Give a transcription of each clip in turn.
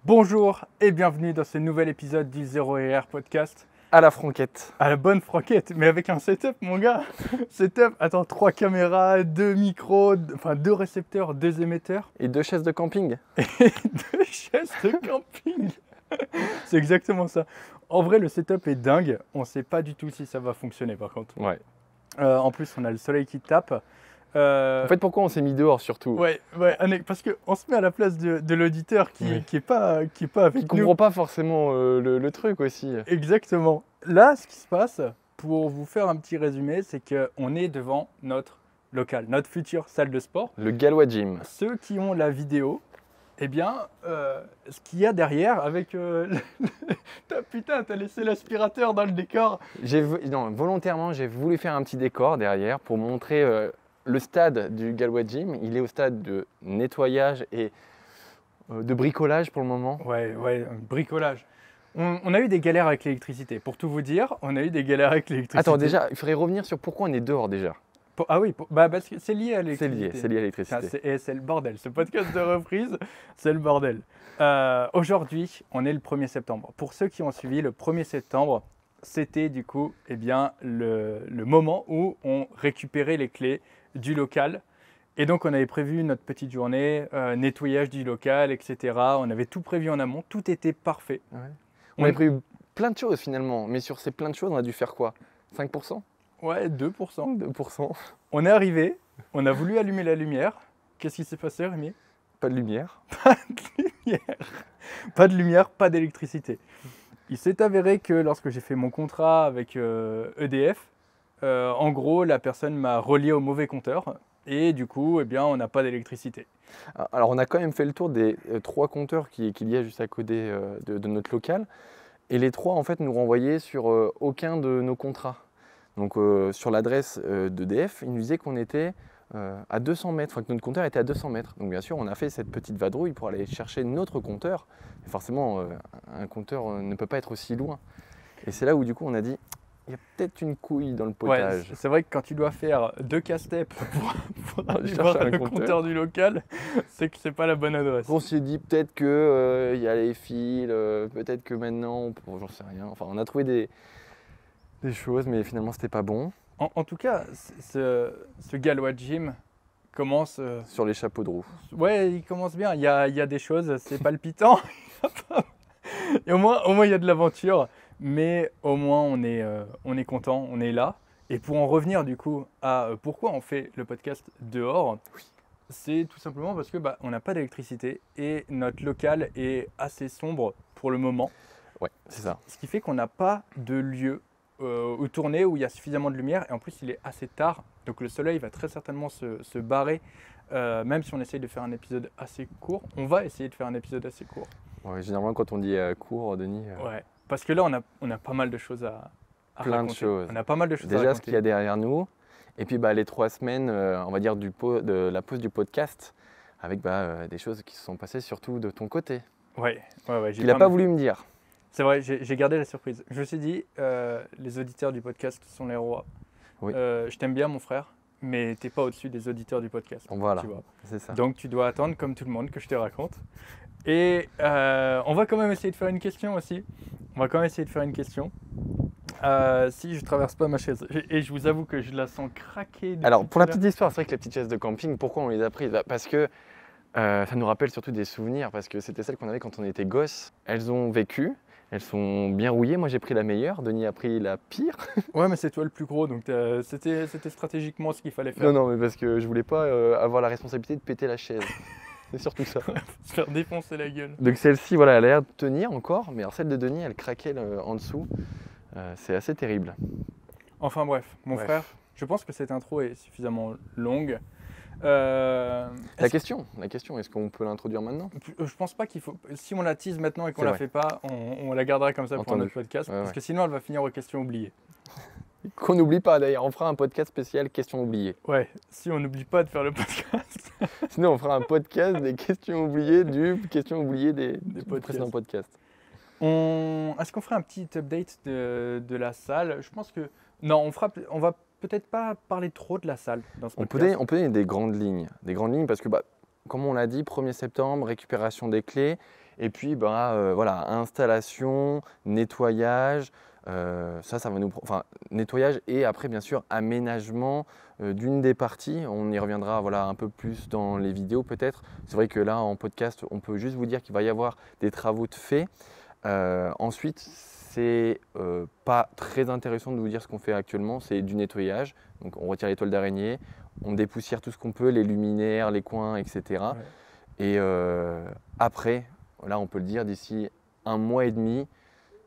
Bonjour et bienvenue dans ce nouvel épisode du 0R podcast. À la franquette. À la bonne franquette, mais avec un setup mon gars. Setup, attends, 3 caméras, 2 micros, enfin 2 récepteurs, 2 émetteurs. Et 2 chaises de camping. Et 2 chaises de camping. C'est exactement ça. En vrai, le setup est dingue. On ne sait pas du tout si ça va fonctionner par contre. Ouais. En plus, on a le soleil qui tape. En fait, pourquoi on s'est mis dehors surtout? Ouais, parce qu'on se met à la place de l'auditeur qui est pas avec Qui nous. comprend pas forcément le truc aussi. Exactement. Là, ce qui se passe, pour vous faire un petit résumé, c'est qu'on est devant notre local, notre future salle de sport. Le Gallois Gym. Ceux qui ont la vidéo, eh bien, ce qu'il y a derrière avec... Putain, t'as laissé l'aspirateur dans le décor. Non, volontairement, j'ai voulu faire un petit décor derrière pour montrer le stade du Gallois Gym. Il est au stade de nettoyage et de bricolage pour le moment. Ouais, bricolage. On a eu des galères avec l'électricité. Pour tout vous dire, on a eu des galères avec l'électricité. Attends, déjà, il faudrait revenir sur pourquoi on est dehors déjà. Parce que c'est lié à l'électricité. C'est lié à l'électricité. C'est le bordel. Ce podcast de reprise, c'est le bordel. Aujourd'hui, on est le 1er septembre. Pour ceux qui ont suivi, le 1er septembre, c'était du coup le moment où on récupérait les clés du local. Et donc, on avait prévu notre petite journée, nettoyage du local, etc. On avait tout prévu en amont. Tout était parfait. Ouais. On avait prévu plein de choses finalement. Mais sur ces plein de choses, on a dû faire quoi? 5%? Ouais, 2%. 2%. On est arrivé, on a voulu allumer la lumière. Qu'est-ce qui s'est passé, Rémi? Pas de lumière. Pas de lumière, pas d'électricité. Il s'est avéré que lorsque j'ai fait mon contrat avec EDF, en gros, la personne m'a relié au mauvais compteur et du coup, eh bien, on n'a pas d'électricité. Alors, on a quand même fait le tour des 3 compteurs qu'il y a juste à côté de notre local. Et les 3, en fait, nous renvoyaient sur aucun de nos contrats. Donc, sur l'adresse d'EDF, il nous disait qu'on était à 200 mètres, enfin que notre compteur était à 200 mètres. Donc, bien sûr, on a fait cette petite vadrouille pour aller chercher notre compteur. Et forcément, un compteur ne peut pas être aussi loin. Et c'est là où, du coup, on a dit, il y a peut-être une couille dans le potage. Ouais, c'est vrai que quand tu dois faire 2 casse-têtes pour aller voir le compteur du local, c'est que c'est pas la bonne adresse. On s'est dit peut-être qu'il y a les fils, peut-être que maintenant, j'en sais rien. Enfin, on a trouvé des choses, mais finalement, c'était pas bon. En tout cas, ce Gallois Gym commence... Sur les chapeaux de roue. Ouais, il commence bien. Il y a des choses, c'est palpitant. Et au moins, il y a de l'aventure. Mais au moins, on est content, on est là. Et pour en revenir du coup à pourquoi on fait le podcast dehors, c'est tout simplement parce que on n'a pas d'électricité et notre local est assez sombre pour le moment. Ouais, c'est ça. Ce qui fait qu'on n'a pas de lieu où tourner, où il y a suffisamment de lumière. Et en plus, il est assez tard. Donc le soleil va très certainement se barrer. Même si on essaye de faire un épisode assez court, on va essayer de faire un épisode assez court. Ouais, généralement, quand on dit court, Denis... Ouais, parce que là, on a pas mal de choses à plein raconter. de choses. On a pas mal de choses à Déjà, raconter. ce qu'il y a derrière nous. Et puis, les 3 semaines, on va dire, de la pause du podcast, avec des choses qui se sont passées surtout de ton côté. Ouais. Il n'a pas voulu me dire. C'est vrai, j'ai gardé la surprise. Je me suis dit, les auditeurs du podcast sont les rois. Oui. Je t'aime bien, mon frère, mais t'es pas au-dessus des auditeurs du podcast. Voilà, tu vois. c'est ça. Donc, tu dois attendre, comme tout le monde, que je te raconte. Et on va quand même essayer de faire une question aussi. Si je traverse pas ma chaise. Et je vous avoue que je la sens craquer. Alors, pour la petite histoire, c'est vrai que les petites chaises de camping, pourquoi on les a prises? Parce que ça nous rappelle surtout des souvenirs, parce que c'était celles qu'on avait quand on était gosse. Elles ont vécu, elles sont bien rouillées. Moi, j'ai pris la meilleure, Denis a pris la pire. Ouais, mais c'est toi le plus gros, donc c'était stratégiquement ce qu'il fallait faire. Non, mais parce que je voulais pas avoir la responsabilité de péter la chaise. C'est surtout ça. Se faire défoncer la gueule. Donc celle-ci, voilà, elle a l'air de tenir encore, mais alors celle de Denis, elle craquait en dessous. C'est assez terrible. Enfin bref, mon frère, je pense que cette intro est suffisamment longue. La question, est-ce qu'on peut l'introduire maintenant? Je pense pas qu'il faut. Si on la tease maintenant et qu'on la fait pas, on la gardera comme ça pour notre podcast, parce que sinon elle va finir aux questions oubliées. Qu'on n'oublie pas d'ailleurs, on fera un podcast spécial questions oubliées. Ouais, si on n'oublie pas de faire le podcast. Sinon on fera un podcast des questions oubliées des précédents podcasts. Est-ce qu'on ferait un petit update de la salle? Je pense que... Non, on va peut-être pas parler trop de la salle dans ce podcast. On peut donner des grandes lignes parce que, comme on l'a dit, 1er septembre, récupération des clés. Et puis, voilà, installation, nettoyage, ça va nous, enfin, nettoyage et après, bien sûr, aménagement d'une des parties. On y reviendra voilà, un peu plus dans les vidéos peut-être. C'est vrai que là, en podcast, on peut juste vous dire qu'il va y avoir des travaux de fait. Ensuite, c'est pas très intéressant de vous dire ce qu'on fait actuellement, c'est du nettoyage. Donc, on retire les toiles d'araignée, on dépoussière tout ce qu'on peut, les luminaires, les coins, etc. Ouais. Et après, là on peut le dire, d'ici 1 mois et demi,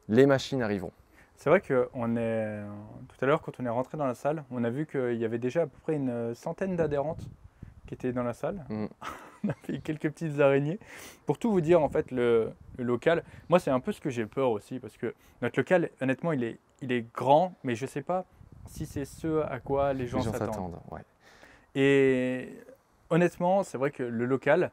les machines arriveront. C'est vrai que tout à l'heure, quand on est rentré dans la salle, on a vu qu'il y avait déjà à peu près une centaine d'adhérentes qui étaient dans la salle. On a fait quelques petites araignées. Pour tout vous dire, en fait, le local, moi c'est un peu ce que j'ai peur aussi, parce que notre local, honnêtement, il est grand, mais je ne sais pas si c'est ce à quoi les gens s'attendent. Ouais. Et honnêtement, c'est vrai que le local,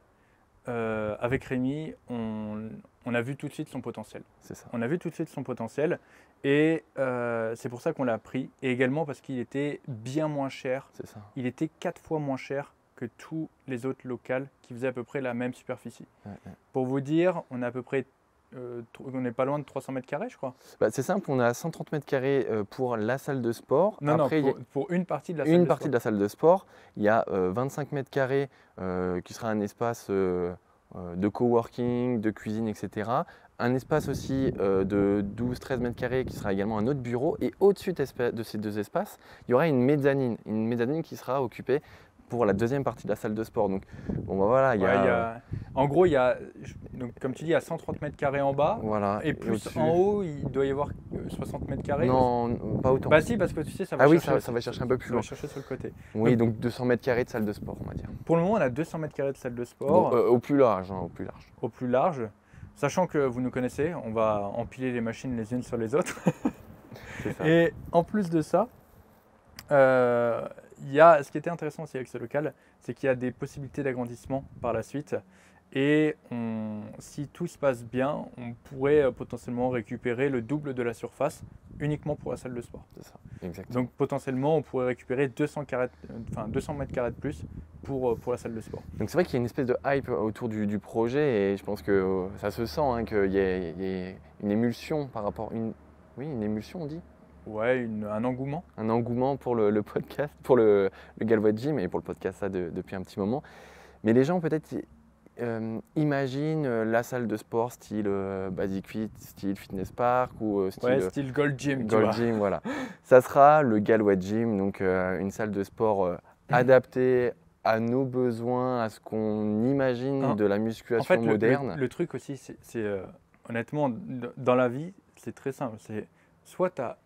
avec Rémi, on a vu tout de suite son potentiel. C'est ça. On a vu tout de suite son potentiel et c'est pour ça qu'on l'a pris. Et également parce qu'il était bien moins cher. C'est ça. Il était 4 fois moins cher que tous les autres locals qui faisaient à peu près la même superficie. Ouais. Pour vous dire, on est à peu près, on n'est pas loin de 300 mètres carrés, je crois. C'est simple, on a 130 mètres carrés pour la salle de sport. Non, après, pour une partie de la salle de sport. Une partie de la salle de sport. Il y a 25 mètres carrés qui sera un espace de coworking, de cuisine, etc. Un espace aussi de 12-13 mètres carrés qui sera également un autre bureau. Et au-dessus de ces deux espaces, il y aura une mezzanine qui sera occupée pour la deuxième partie de la salle de sport. Donc, bon, voilà, en gros, donc, comme tu dis, il y a 130 mètres carrés en bas. Voilà. Et plus en haut, il doit y avoir 60 mètres carrés. Non, pas autant. Bah si, parce que tu sais, ça va ça va chercher un peu plus loin. Ça va chercher sur le côté. Oui, donc 200 mètres carrés de salle de sport, on va dire. Pour le moment, on a 200 mètres carrés de salle de sport. Bon, au plus large, Au plus large. Sachant que vous nous connaissez, on va empiler les machines les unes sur les autres. C'est ça. Et en plus de ça, ce qui était intéressant aussi avec ce local, c'est qu'il y a des possibilités d'agrandissement par la suite. Et si tout se passe bien, on pourrait potentiellement récupérer le double de la surface uniquement pour la salle de sport. C'est ça, exactement. Donc potentiellement, on pourrait récupérer 200 mètres carrés de plus pour la salle de sport. Donc c'est vrai qu'il y a une espèce de hype autour du projet et je pense que ça se sent qu'il y a une émulsion par rapport... Oui, une émulsion on dit. Ouais, un engouement. Un engouement pour le podcast, pour le Galois Gym et pour le podcast ça depuis un petit moment. Mais les gens peut-être imaginent la salle de sport style Basic Fit, style Fitness Park ou style Gold Gym. Gold Gym, voilà. Ça sera le Galois Gym, donc une salle de sport adaptée à nos besoins, à ce qu'on imagine de la musculation moderne. Le truc aussi, c'est honnêtement, dans la vie, c'est très simple. C'est soit tu as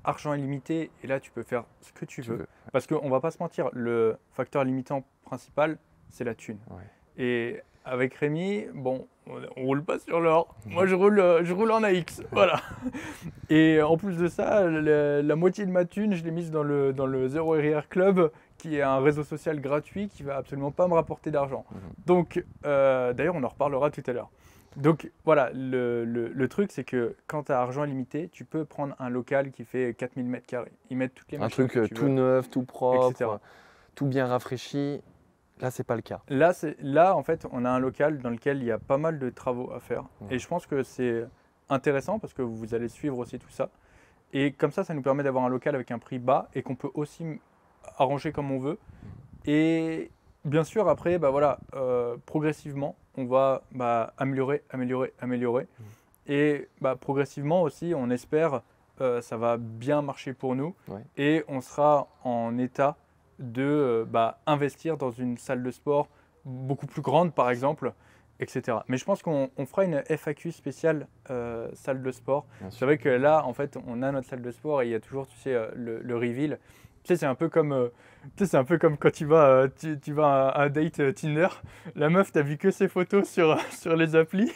argent illimité et là tu peux faire ce que tu veux. Parce qu'on ne va pas se mentir, le facteur limitant principal, c'est la thune. Ouais. Et avec Rémi, bon, on roule pas sur l'or. Moi, je roule en AX, voilà. Et en plus de ça, la moitié de ma thune, je l'ai mise dans le Zero RR Club, qui est un réseau social gratuit qui va absolument pas me rapporter d'argent. Donc, d'ailleurs, on en reparlera tout à l'heure. Donc voilà, le truc, c'est que quand tu as argent illimité, tu peux prendre un local qui fait 4000 m². Ils mettent toutes les machines. Un truc tout neuf, tout propre, tout bien rafraîchi. Là, c'est pas le cas. Là, en fait, on a un local dans lequel il y a pas mal de travaux à faire. Et je pense que c'est intéressant parce que vous allez suivre aussi tout ça. Et comme ça nous permet d'avoir un local avec un prix bas et qu'on peut aussi arranger comme on veut. Et bien sûr, après, progressivement, on va améliorer. Et progressivement aussi, on espère ça va bien marcher pour nous. Ouais. Et on sera en état de investir dans une salle de sport beaucoup plus grande, par exemple, etc. Mais je pense qu'on fera une FAQ spéciale salle de sport. C'est vrai que là, en fait, on a notre salle de sport et il y a toujours, tu sais, le reveal. Tu sais, c'est un peu comme quand tu vas à un date Tinder. La meuf, t'as vu que ses photos sur les applis.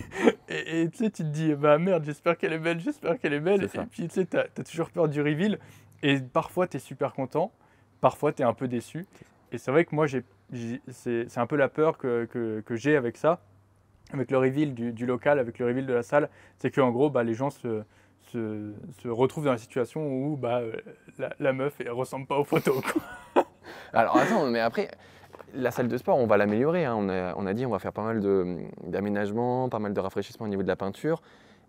Et tu sais, tu te dis, bah merde, j'espère qu'elle est belle. Et puis, tu sais, t'as toujours peur du reveal. Et parfois, t'es super content. Parfois, t'es un peu déçu. Et c'est vrai que moi, c'est un peu la peur que j'ai avec ça. Avec le reveal du local, avec le reveal de la salle. C'est qu'en gros, les gens se retrouvent dans la situation où la meuf, elle ressemble pas aux photos, quoi. Alors attends, mais après, la salle de sport, on va l'améliorer, hein. On a dit on va faire pas mal d'aménagements, pas mal de rafraîchissements au niveau de la peinture.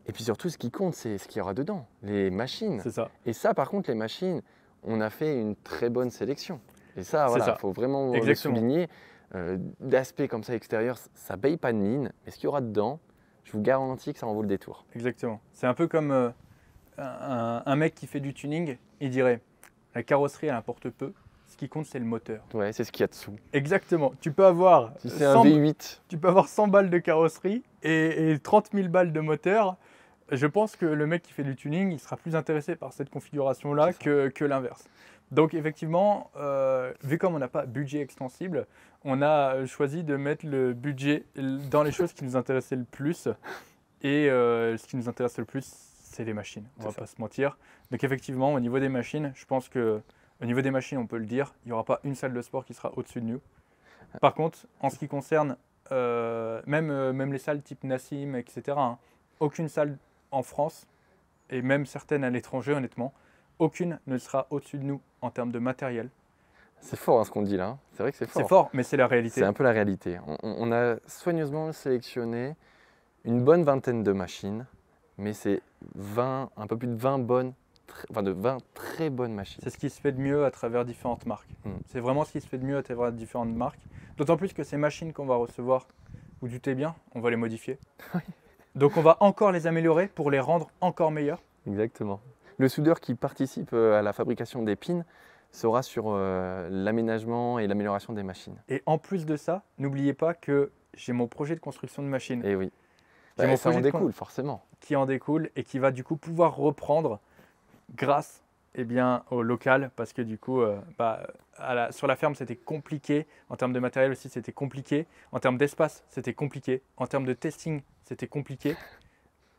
Et puis surtout, ce qui compte, c'est ce qu'il y aura dedans, les machines. C'est ça. Et ça, par contre, les machines, on a fait une très bonne sélection. Et ça, C'est voilà, ça. il faut vraiment le Exactement. souligner. D'aspect comme ça extérieur, ça paye pas de mine. Mais ce qu'il y aura dedans, je vous garantis que ça en vaut le détour. Exactement. C'est un peu comme un mec qui fait du tuning, il dirait la carrosserie elle importe peu, ce qui compte c'est le moteur. Ouais, c'est ce qu'il y a dessous. Exactement. Tu peux avoir Si c'est un V8, tu peux avoir 100 balles de carrosserie et 30 000 balles de moteur. Je pense que le mec qui fait du tuning, il sera plus intéressé par cette configuration-là que l'inverse. Donc effectivement, vu comme on n'a pas budget extensible, on a choisi de mettre le budget dans les choses qui nous intéressaient le plus. Et ce qui nous intéresse le plus, c'est les machines. On ne va pas se mentir. Donc effectivement, au niveau des machines, je pense que au niveau des machines, on peut le dire, il n'y aura pas une salle de sport qui sera au-dessus de nous. Par contre, en ce qui concerne même les salles type Nassim, etc., hein, aucune salle en France, et même certaines à l'étranger, honnêtement, aucune ne sera au-dessus de nous en termes de matériel. c'est fort hein, ce qu'on dit là. C'est vrai que c'est fort. C'est fort, mais c'est la réalité. C'est un peu la réalité. On a soigneusement sélectionné une bonne vingtaine de machines, mais c'est 20, un peu plus de 20 de 20 très bonnes machines. C'est ce qui se fait de mieux à travers différentes marques. C'est vraiment ce qui se fait de mieux à travers différentes marques. D'autant plus que ces machines qu'on va recevoir, vous doutez bien, on va les modifier. Donc on va encore les améliorer pour les rendre encore meilleurs. Exactement. Le soudeur qui participe à la fabrication des pins sera sur l'aménagement et l'amélioration des machines. Et en plus de ça, n'oubliez pas que j'ai mon projet de construction de machine. Et oui. J'ai mon Ça en projet découle forcément. qui en découle et qui va du coup pouvoir reprendre grâce au local parce que du coup sur la ferme c'était compliqué, en termes de matériel aussi c'était compliqué, en termes d'espace c'était compliqué, en termes de testing c'était compliqué.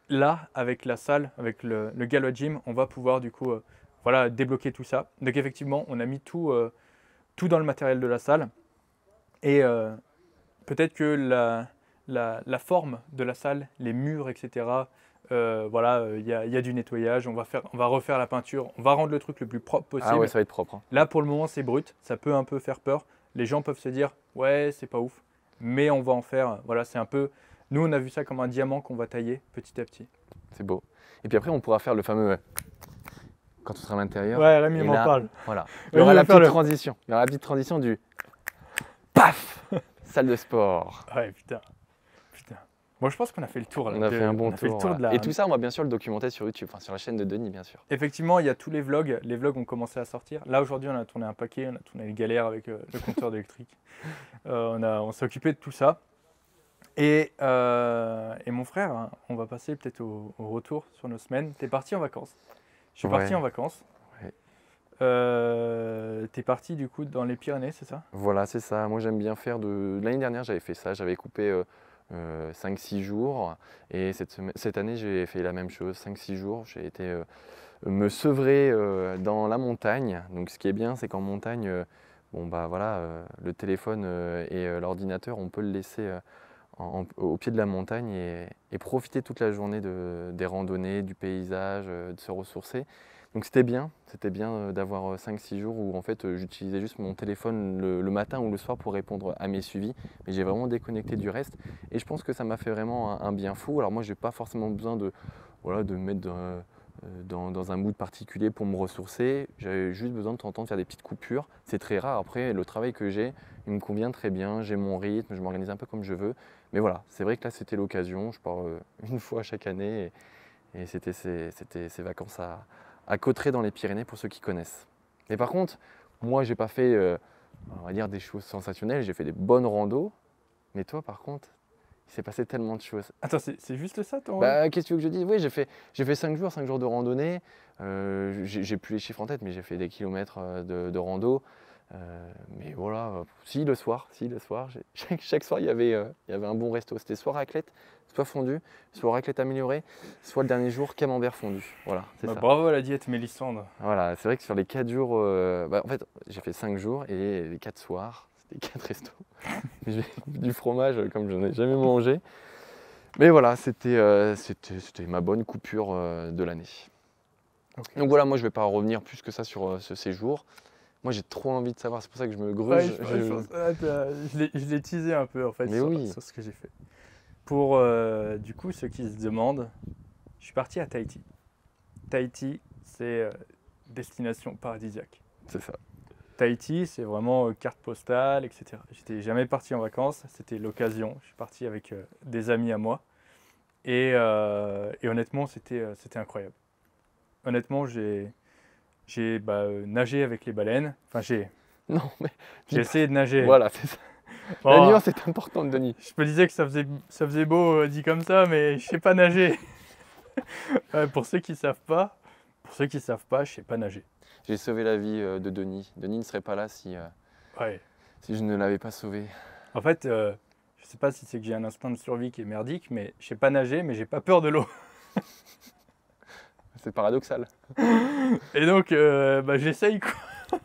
Là avec la salle, avec le Galois Gym, on va pouvoir du coup débloquer tout ça. Donc effectivement on a mis tout dans le matériel de la salle et peut-être que la forme de la salle, les murs, etc. Il y a du nettoyage, on va refaire la peinture, on va rendre le truc le plus propre possible. Ah ouais, ça va être propre. Hein. Là, pour le moment, c'est brut, ça peut un peu faire peur. Les gens peuvent se dire, ouais, c'est pas ouf, mais on va en faire. Voilà, c'est un peu. Nous, on a vu ça comme un diamant qu'on va tailler petit à petit. C'est beau. Et puis après, on pourra faire le fameux. Quand tu seras à l'intérieur. Ouais, Rémi et m'en là, parle. Voilà. Il y Rémi aura va la faire petite le- transition. Il y aura la petite transition du. Paf Salle de sport. Ouais, putain. Moi, je pense qu'on a fait le tour. Là, On a fait un bon on a fait le tour. tour de voilà. la... Et tout ça, on va bien sûr le documenter sur YouTube, enfin sur la chaîne de Denis, bien sûr. Effectivement, il y a tous les vlogs. Les vlogs ont commencé à sortir. Là, aujourd'hui, on a tourné un paquet. On a tourné les galères avec le compteur d'électrique. On s'est occupé de tout ça. Et mon frère, hein, on va passer peut-être au retour sur nos semaines. T'es parti en vacances. Je suis parti Ouais. en vacances. Ouais. T'es parti du coup dans les Pyrénées, c'est ça? Voilà, c'est ça. Moi, j'aime bien faire de. L'année dernière, j'avais fait ça. J'avais coupé 5-6 jours. Et cette année, j'ai fait la même chose. 5-6 jours. J'ai été me sevrer dans la montagne. Donc, ce qui est bien, c'est qu'en montagne, le téléphone et l'ordinateur, on peut le laisser au pied de la montagne et profiter toute la journée des randonnées, du paysage, de se ressourcer. Donc c'était bien d'avoir 5-6 jours où en fait j'utilisais juste mon téléphone le matin ou le soir pour répondre à mes suivis, mais j'ai vraiment déconnecté du reste et je pense que ça m'a fait vraiment un bien fou. Alors moi j'ai pas forcément besoin de me mettre dans un mood particulier pour me ressourcer, j'avais juste besoin de temps en temps de faire des petites coupures, c'est très rare. Après le travail que j'ai, il me convient très bien, j'ai mon rythme, je m'organise un peu comme je veux, mais voilà, c'est vrai que là c'était l'occasion, je pars une fois chaque année et c'était ces vacances à Cauterets dans les Pyrénées pour ceux qui connaissent. Et par contre, moi j'ai pas fait on va dire des choses sensationnelles, j'ai fait des bonnes randos, mais toi par contre, il s'est passé tellement de choses. Attends, c'est juste ça ton... Bah, qu'est-ce que tu veux que je dise? Oui, j'ai fait 5 jours de randonnée. J'ai plus les chiffres en tête, mais j'ai fait des kilomètres de rando. Mais voilà, si le soir, chaque soir il y avait un bon resto. C'était soit raclette, soit fondue, soit raclette améliorée, soit le dernier jour camembert fondu. Voilà, c'est ça. Bravo à la diète Mélissandre. Voilà, c'est vrai que sur les 4 jours, en fait j'ai fait 5 jours et les 4 soirs, c'était 4 restos. J'ai du fromage comme je n'en ai jamais mangé. Mais voilà, c'était ma bonne coupure de l'année. Okay. Donc voilà, moi je ne vais pas revenir plus que ça sur ce séjour. Moi, j'ai trop envie de savoir, c'est pour ça que je me Ouais, gruge. je l'ai teasé un peu en fait Mais oui. sur ce que j'ai fait. Pour du coup ceux qui se demandent, je suis parti à Tahiti. Tahiti, c'est destination paradisiaque. C'est ça. Tahiti, c'est vraiment carte postale, etc. J'étais jamais parti en vacances, c'était l'occasion. Je suis parti avec des amis à moi et honnêtement, c'était incroyable. Honnêtement, j'ai nagé avec les baleines. Enfin, Non, mais j'ai essayé de nager. voilà, c'est ça. La Bon, nuance est importante, Denis. je me disais que ça faisait beau dit comme ça, mais je sais pas nager. Pour ceux qui savent pas, je sais pas nager. J'ai sauvé la vie de Denis. Denis ne serait pas là Ouais. si je ne l'avais pas sauvé. En fait, je sais pas si c'est que j'ai un instinct de survie qui est merdique, mais je sais pas nager, mais j'ai pas peur de l'eau. C'est paradoxal. Et donc, j'essaye quoi.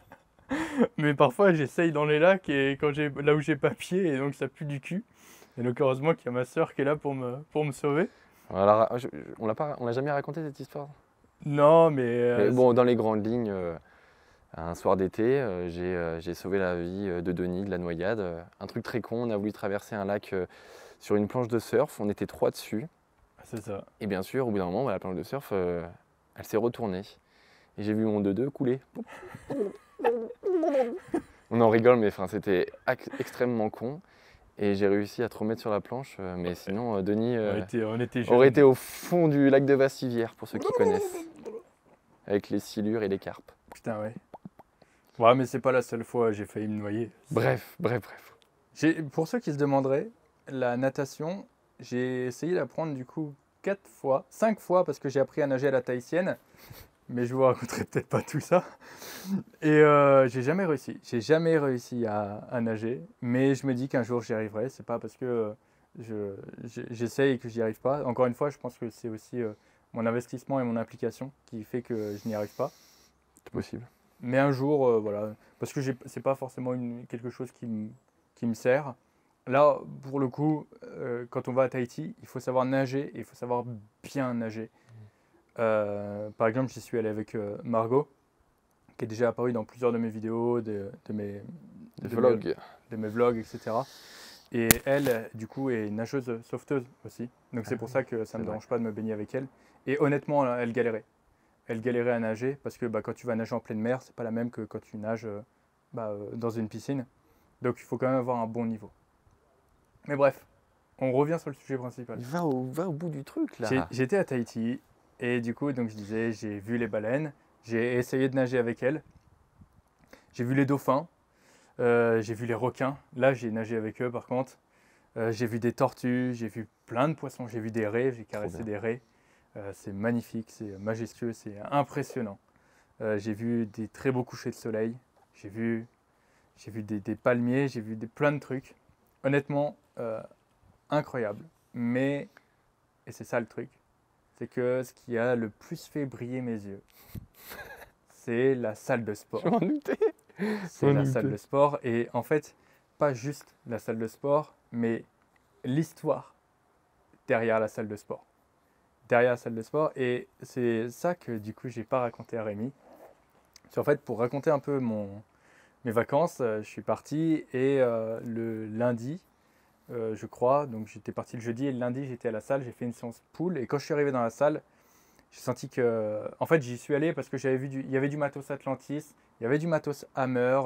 Mais parfois, j'essaye dans les lacs et là où j'ai pas pied, et donc ça pue du cul. Et donc, heureusement qu'il y a ma soeur qui est là pour me sauver. Alors, on l'a jamais raconté cette histoire. Non, Mais bon, dans les grandes lignes, un soir d'été, j'ai sauvé la vie de Denis de la noyade. Un truc très con, on a voulu traverser un lac sur une planche de surf. On était 3 dessus. c'est ça. Et bien sûr, au bout d'un moment, la planche de surf, elle s'est retournée. Et j'ai vu mon 2-2 couler. On en rigole, mais enfin, c'était extrêmement con. Et j'ai réussi à te remettre sur la planche. Mais sinon, Denis On était aurait jeunes. été au fond du lac de Vassivière, pour ceux qui connaissent. Avec les silures et les carpes. Putain, ouais. Ouais, mais c'est pas la seule fois où j'ai failli me noyer. Bref. Pour ceux qui se demanderaient, la natation, j'ai essayé d'apprendre du coup 4 fois, 5 fois parce que j'ai appris à nager à la tahitienne, mais je vous raconterai peut-être pas tout ça. Et j'ai jamais réussi. J'ai jamais réussi à nager, mais je me dis qu'un jour j'y arriverai. C'est pas parce que j'essaye et que j'y arrive pas. Encore une fois, je pense que c'est aussi mon investissement et mon implication qui fait que je n'y arrive pas. C'est possible. Mais un jour, voilà, parce que c'est pas forcément quelque chose qui me sert. Là, pour le coup, quand on va à Tahiti, il faut savoir nager et il faut savoir bien nager. Par exemple, j'y suis allé avec Margot, qui est déjà apparue dans plusieurs de mes vidéos, de mes Vlog. de mes vlogs, etc. Et elle, du coup, est nageuse sauveteuse aussi. Donc c'est pour ça que ça ne me vrai. dérange pas de me baigner avec elle. Et honnêtement, elle galérait. Elle galérait à nager parce que quand tu vas nager en pleine mer, c'est pas la même que quand tu nages dans une piscine. Donc il faut quand même avoir un bon niveau. Mais bref, on revient sur le sujet principal. Va au bout du truc là. J'étais à Tahiti et du coup, donc je disais, j'ai vu les baleines, j'ai essayé de nager avec elles, j'ai vu les dauphins, j'ai vu les requins. Là, j'ai nagé avec eux par contre. J'ai vu des tortues, j'ai vu plein de poissons, j'ai vu des raies, j'ai caressé des raies. C'est magnifique, c'est majestueux, c'est impressionnant. J'ai vu des très beaux couchers de soleil, j'ai vu des palmiers, j'ai vu plein de trucs. Honnêtement, incroyable. Mais, et c'est ça le truc, c'est que ce qui a le plus fait briller mes yeux, c'est la salle de sport. Je m'en doutais. C'est la salle de sport et en fait, pas juste la salle de sport, mais l'histoire derrière la salle de sport. Derrière la salle de sport. Et c'est ça que du coup, j'ai pas raconté à Rémi. En fait, pour raconter un peu mes vacances, je suis parti et le lundi, je crois, donc j'étais parti le jeudi et le lundi, j'étais à la salle, j'ai fait une séance pool. Et quand je suis arrivé dans la salle, j'ai senti que. En fait, j'y suis allé parce que il y avait du matos Atlantis, il y avait du matos Hammer,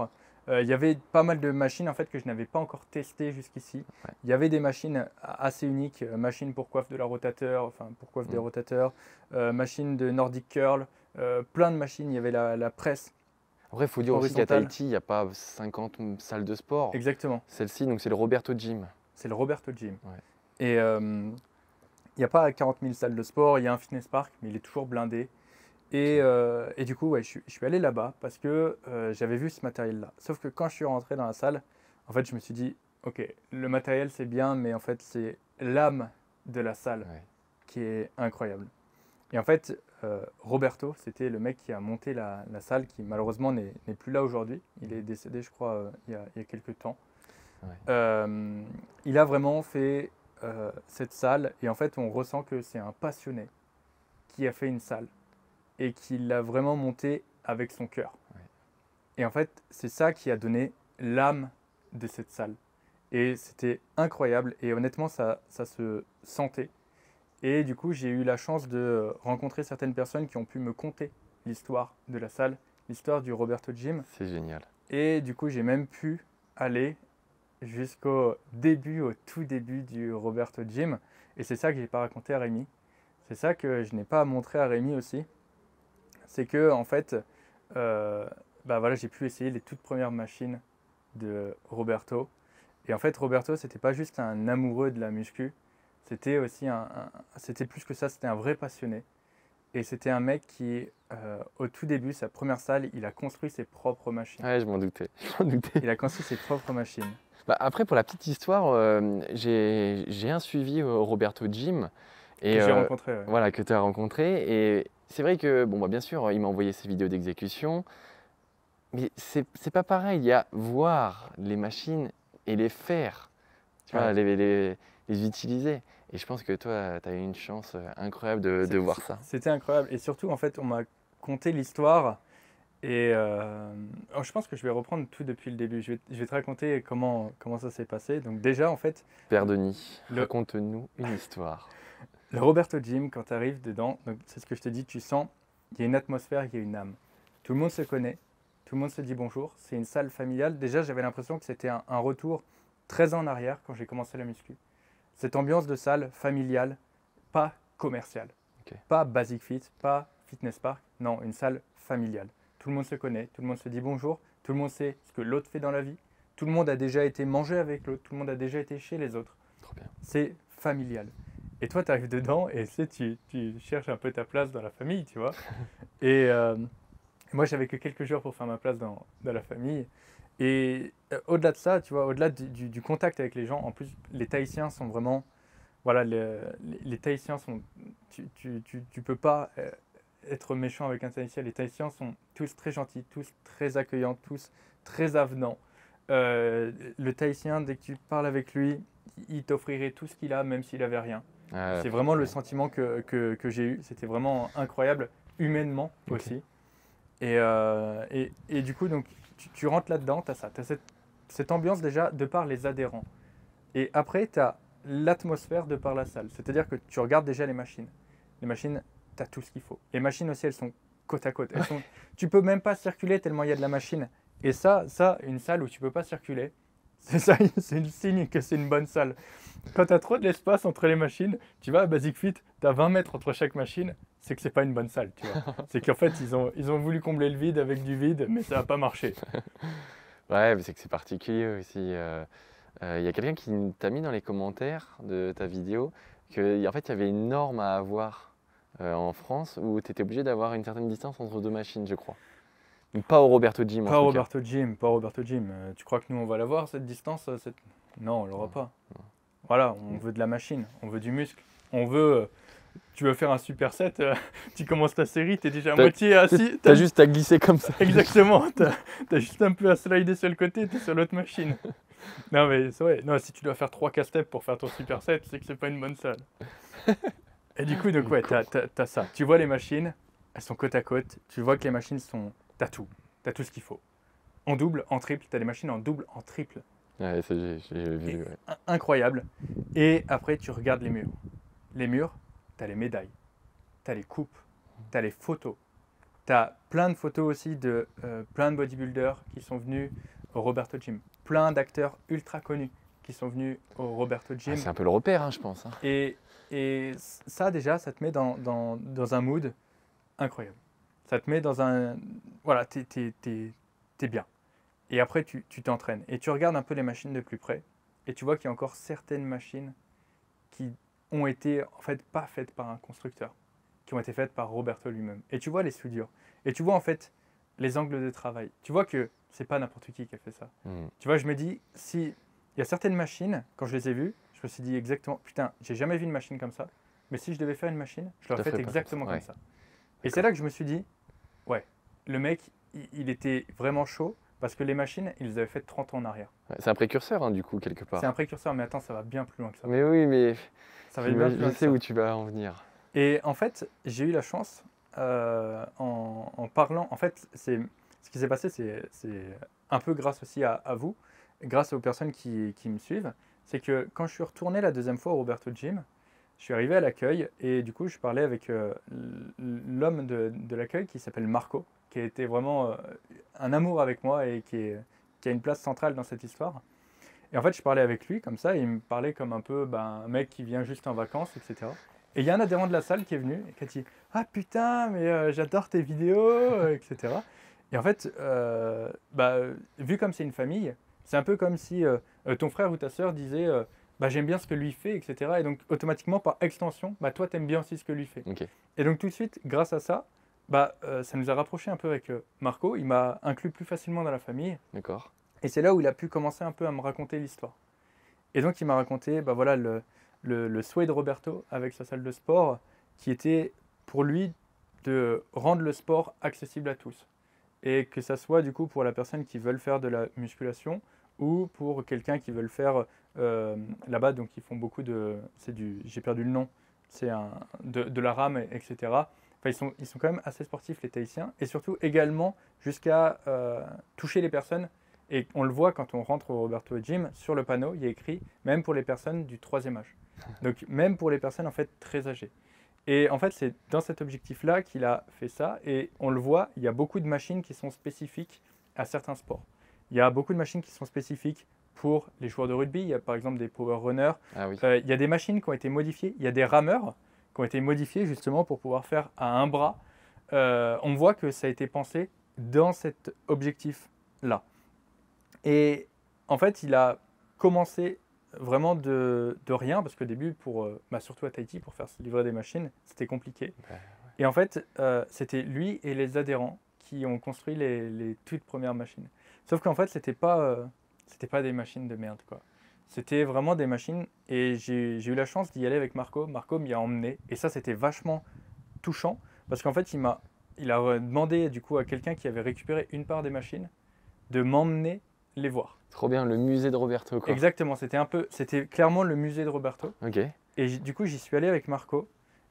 il y avait pas mal de machines en fait que je n'avais pas encore testées jusqu'ici. Ouais. Il y avait des machines assez uniques, machines pour coiffe de la rotateur, enfin pour coiffe des rotateurs, machines de Nordic Curl, plein de machines. Il y avait la presse. Après, il faut dire aussi qu'à horizontale. Tahiti, il n'y a pas 50 salles de sport. Exactement. Celle-ci, donc c'est le Roberto Gym. C'est le Roberto Gym. Ouais. Et il n'y a pas 40 000 salles de sport, il y a un fitness park, mais il est toujours blindé. Et du coup, ouais, je suis allé là-bas parce que j'avais vu ce matériel-là. Sauf que quand je suis rentré dans la salle, en fait, je me suis dit, ok, le matériel c'est bien, mais en fait, c'est l'âme de la salle qui est incroyable. Et en fait, Roberto, c'était le mec qui a monté la salle, qui malheureusement n'est plus là aujourd'hui. Il est décédé, je crois, il y a quelques temps. Ouais. Il a vraiment fait cette salle, et en fait, on ressent que c'est un passionné qui a fait une salle et qui l'a vraiment montée avec son cœur. Ouais. Et en fait, c'est ça qui a donné l'âme de cette salle. Et c'était incroyable. Et honnêtement, ça se sentait. Et du coup, j'ai eu la chance de rencontrer certaines personnes qui ont pu me conter l'histoire de la salle, l'histoire du Roberto Gym. C'est génial. Et du coup, j'ai même pu aller jusqu'au début, au tout début du Roberto Gym. Et c'est ça que j'ai pas raconté à Rémi. C'est ça que je n'ai pas montré à Rémi aussi. C'est que, en fait, bah voilà, j'ai pu essayer les toutes premières machines de Roberto. Et en fait, Roberto, c'était pas juste un amoureux de la muscu. C'était aussi c'était plus que ça, c'était un vrai passionné. Et c'était un mec qui, au tout début, sa première salle, il a construit ses propres machines. Ouais, je m'en doutais. Je m'en doutais. Il a construit ses propres machines. Bah, après, pour la petite histoire, j'ai un suivi au Roberto Gym. Et, Que j'ai rencontré. Ouais. voilà, que tu as rencontré. Et c'est vrai que, bon, bah, bien sûr, il m'a envoyé ses vidéos d'exécution. Mais c'est pas pareil. Il y a voir les machines et les faire. Tu vois, Ouais. les utiliser. Et je pense que toi, tu as eu une chance incroyable de voir ça. C'était incroyable. Et surtout, en fait, on m'a conté l'histoire. Et je pense que je vais reprendre tout depuis le début. Je vais te raconter comment ça s'est passé. Donc déjà, en fait, Père Denis, Le- raconte-nous une histoire. le Roberto Gym, quand tu arrives dedans, donc c'est ce que je te dis, tu sens, il y a une atmosphère, il y a une âme. Tout le monde se connaît, tout le monde se dit bonjour. C'est une salle familiale. Déjà, j'avais l'impression que c'était un retour 13 ans en arrière quand j'ai commencé la muscu. Cette ambiance de salle familiale, pas commerciale. Ok. Pas Basic Fit, pas Fitness Park. Non, une salle familiale. Tout le monde se connaît, tout le monde se dit bonjour, tout le monde sait ce que l'autre fait dans la vie. Tout le monde a déjà été mangé avec l'autre, tout le monde a déjà été chez les autres. Trop bien. C'est familial. Et toi, tu arrives dedans et tu cherches un peu ta place dans la famille, tu vois. Et moi, j'avais que quelques jours pour faire ma place dans la famille. Et au-delà de ça, tu vois, au-delà du contact avec les gens, en plus, les Tahitiens sont vraiment. Voilà, les Tahitiens sont. Tu peux pas être méchant avec un Tahitien. Les Tahitiens sont tous très gentils, tous très accueillants, tous très avenants. Le Tahitien, dès que tu parles avec lui, il t'offrirait tout ce qu'il a, même s'il avait rien. C'est vraiment le sentiment que j'ai eu. C'était vraiment incroyable, humainement aussi. Et du coup, donc, tu rentres là-dedans, tu as ça. Tu as cette ambiance déjà de par les adhérents. Et après, tu as l'atmosphère de par la salle. C'est-à-dire que tu regardes déjà les machines. Les machines, tu as tout ce qu'il faut. Les machines aussi, elles sont côte à côte. Tu peux même pas circuler tellement il y a de la machine. Et ça, une salle où tu peux pas circuler, c'est le signe que c'est une bonne salle. Quand tu as trop de l'espace entre les machines, tu vas à Basic Fit, tu as 20 mètres entre chaque machine, c'est que c'est pas une bonne salle, tu vois. C'est qu'en fait, ils ont voulu combler le vide avec du vide, mais ça n'a pas marché. Ouais, mais c'est que c'est particulier aussi. Il y a quelqu'un qui t'a mis dans les commentaires de ta vidéo qu'en fait, il y avait une norme à avoir en France où tu étais obligé d'avoir une certaine distance entre deux machines, je crois. Pas au Roberto Gym, en Pas tout Roberto Gym, pas Roberto Gym. Tu crois que nous, on va l'avoir, cette distance Non, on l'aura pas. non. Voilà, on veut de la machine, on veut du muscle. On veut... tu veux faire un superset, tu commences ta série, tu es déjà à moitié assis. T'as juste à glisser comme ça. Exactement, t'as juste un peu à slider sur le côté, tu es sur l'autre machine. Non mais c'est vrai, non, si tu dois faire 3 cast-steps pour faire ton superset, c'est que c'est pas une bonne salle. Et du coup, donc ouais, t'as ça. Tu vois les machines, elles sont côte à côte, tu vois que les machines sont... T'as tout ce qu'il faut. En double, en triple, t'as des machines en double, en triple. Ouais, ça j'ai vu. Ouais. Incroyable. Et après, tu regardes les murs. Les murs, t'as les médailles, t'as les coupes, t'as les photos. T'as plein de photos aussi de plein de bodybuilders qui sont venus au Roberto Gym. Plein d'acteurs ultra connus qui sont venus au Roberto Gym. Ah, c'est un peu le repère, hein, je pense. Hein. Et ça, déjà, ça te met dans un mood incroyable. Ça te met dans un... Voilà, t'es bien. Et après, tu t'entraînes. Et tu regardes un peu les machines de plus près. Et tu vois qu'il y a encore certaines machines qui ont été, en fait, pas faites par un constructeur. Qui ont été faites par Roberto lui-même. Et tu vois les soudures. Et tu vois, en fait, les angles de travail. Tu vois que c'est pas n'importe qui a fait ça. Tu vois, je me dis, si... Il y a certaines machines, quand je les ai vues, je me suis dit exactement, putain, j'ai jamais vu une machine comme ça. Mais si je devais faire une machine, je l'aurais faite exactement comme ça. Et c'est là que je me suis dit, ouais, le mec, il était vraiment chaud parce que les machines, ils les avaient faites 30 ans en arrière. Ouais, c'est un précurseur, hein, du coup, quelque part. C'est un précurseur, mais attends, ça va bien plus loin que ça. Mais oui, mais ça va bien plus loin je sais où tu vas en venir. Et en fait, j'ai eu la chance, en parlant, en fait, c'est ce qui s'est passé, c'est un peu grâce aussi à vous, grâce aux personnes qui me suivent. C'est que quand je suis retourné la deuxième fois au Roberto Gym, je suis arrivé à l'accueil et du coup, je parlais avec l'homme de l'accueil qui s'appelle Marco, qui a été vraiment un amour avec moi et qui a une place centrale dans cette histoire. Et en fait, je parlais avec lui comme ça, et il me parlait comme un peu un mec qui vient juste en vacances, etc. Et il y a un adhérent de la salle qui est venu et qui a dit «Ah putain, mais j'adore tes vidéos, etc.» Et en fait, vu comme c'est une famille, c'est un peu comme si ton frère ou ta sœur disait j'aime bien ce que lui fait, etc. Et donc, automatiquement, par extension, toi, t'aimes bien aussi ce que lui fait. Ok. Et donc, tout de suite, grâce à ça, ça nous a rapprochés un peu avec Marco. Il m'a inclus plus facilement dans la famille. D'accord. Et c'est là où il a pu commencer un peu à me raconter l'histoire. Et donc, il m'a raconté voilà, le souhait de Roberto avec sa salle de sport, qui était pour lui de rendre le sport accessible à tous. Et que ça soit du coup pour la personne qui veut faire de la musculation ou pour quelqu'un qui veut le faire là-bas, donc ils font beaucoup de... j'ai perdu le nom, c'est de la rame, etc. Enfin, ils sont quand même assez sportifs, les Tahitiens, et surtout également jusqu'à toucher les personnes. Et on le voit quand on rentre au Roberto Gym, sur le panneau, il y a écrit « même pour les personnes du 3e âge ». Donc même pour les personnes en fait très âgées. Et en fait, c'est dans cet objectif-là qu'il a fait ça. Et on le voit, il y a beaucoup de machines qui sont spécifiques à certains sports. Il y a beaucoup de machines qui sont spécifiques pour les joueurs de rugby. Il y a par exemple des power runners. Ah oui. Il y a des machines qui ont été modifiées. Il y a des rameurs qui ont été modifiés justement pour pouvoir faire à un bras. On voit que ça a été pensé dans cet objectif-là. Et en fait, il a commencé vraiment de rien, parce qu'au début, surtout à Tahiti, pour faire se livrer des machines, c'était compliqué. Ouais. Et en fait, c'était lui et les adhérents qui ont construit les toutes premières machines. Sauf qu'en fait, c'était pas des machines de merde, quoi. C'était vraiment des machines, et j'ai eu la chance d'y aller avec Marco. Marco m'y a emmené, et ça, c'était vachement touchant, parce qu'en fait, il a demandé du coup à quelqu'un qui avait récupéré une part des machines de m'emmener les voir. Trop bien, le musée de Roberto, quoi. Exactement, c'était clairement le musée de Roberto. Ok. Et du coup, j'y suis allé avec Marco.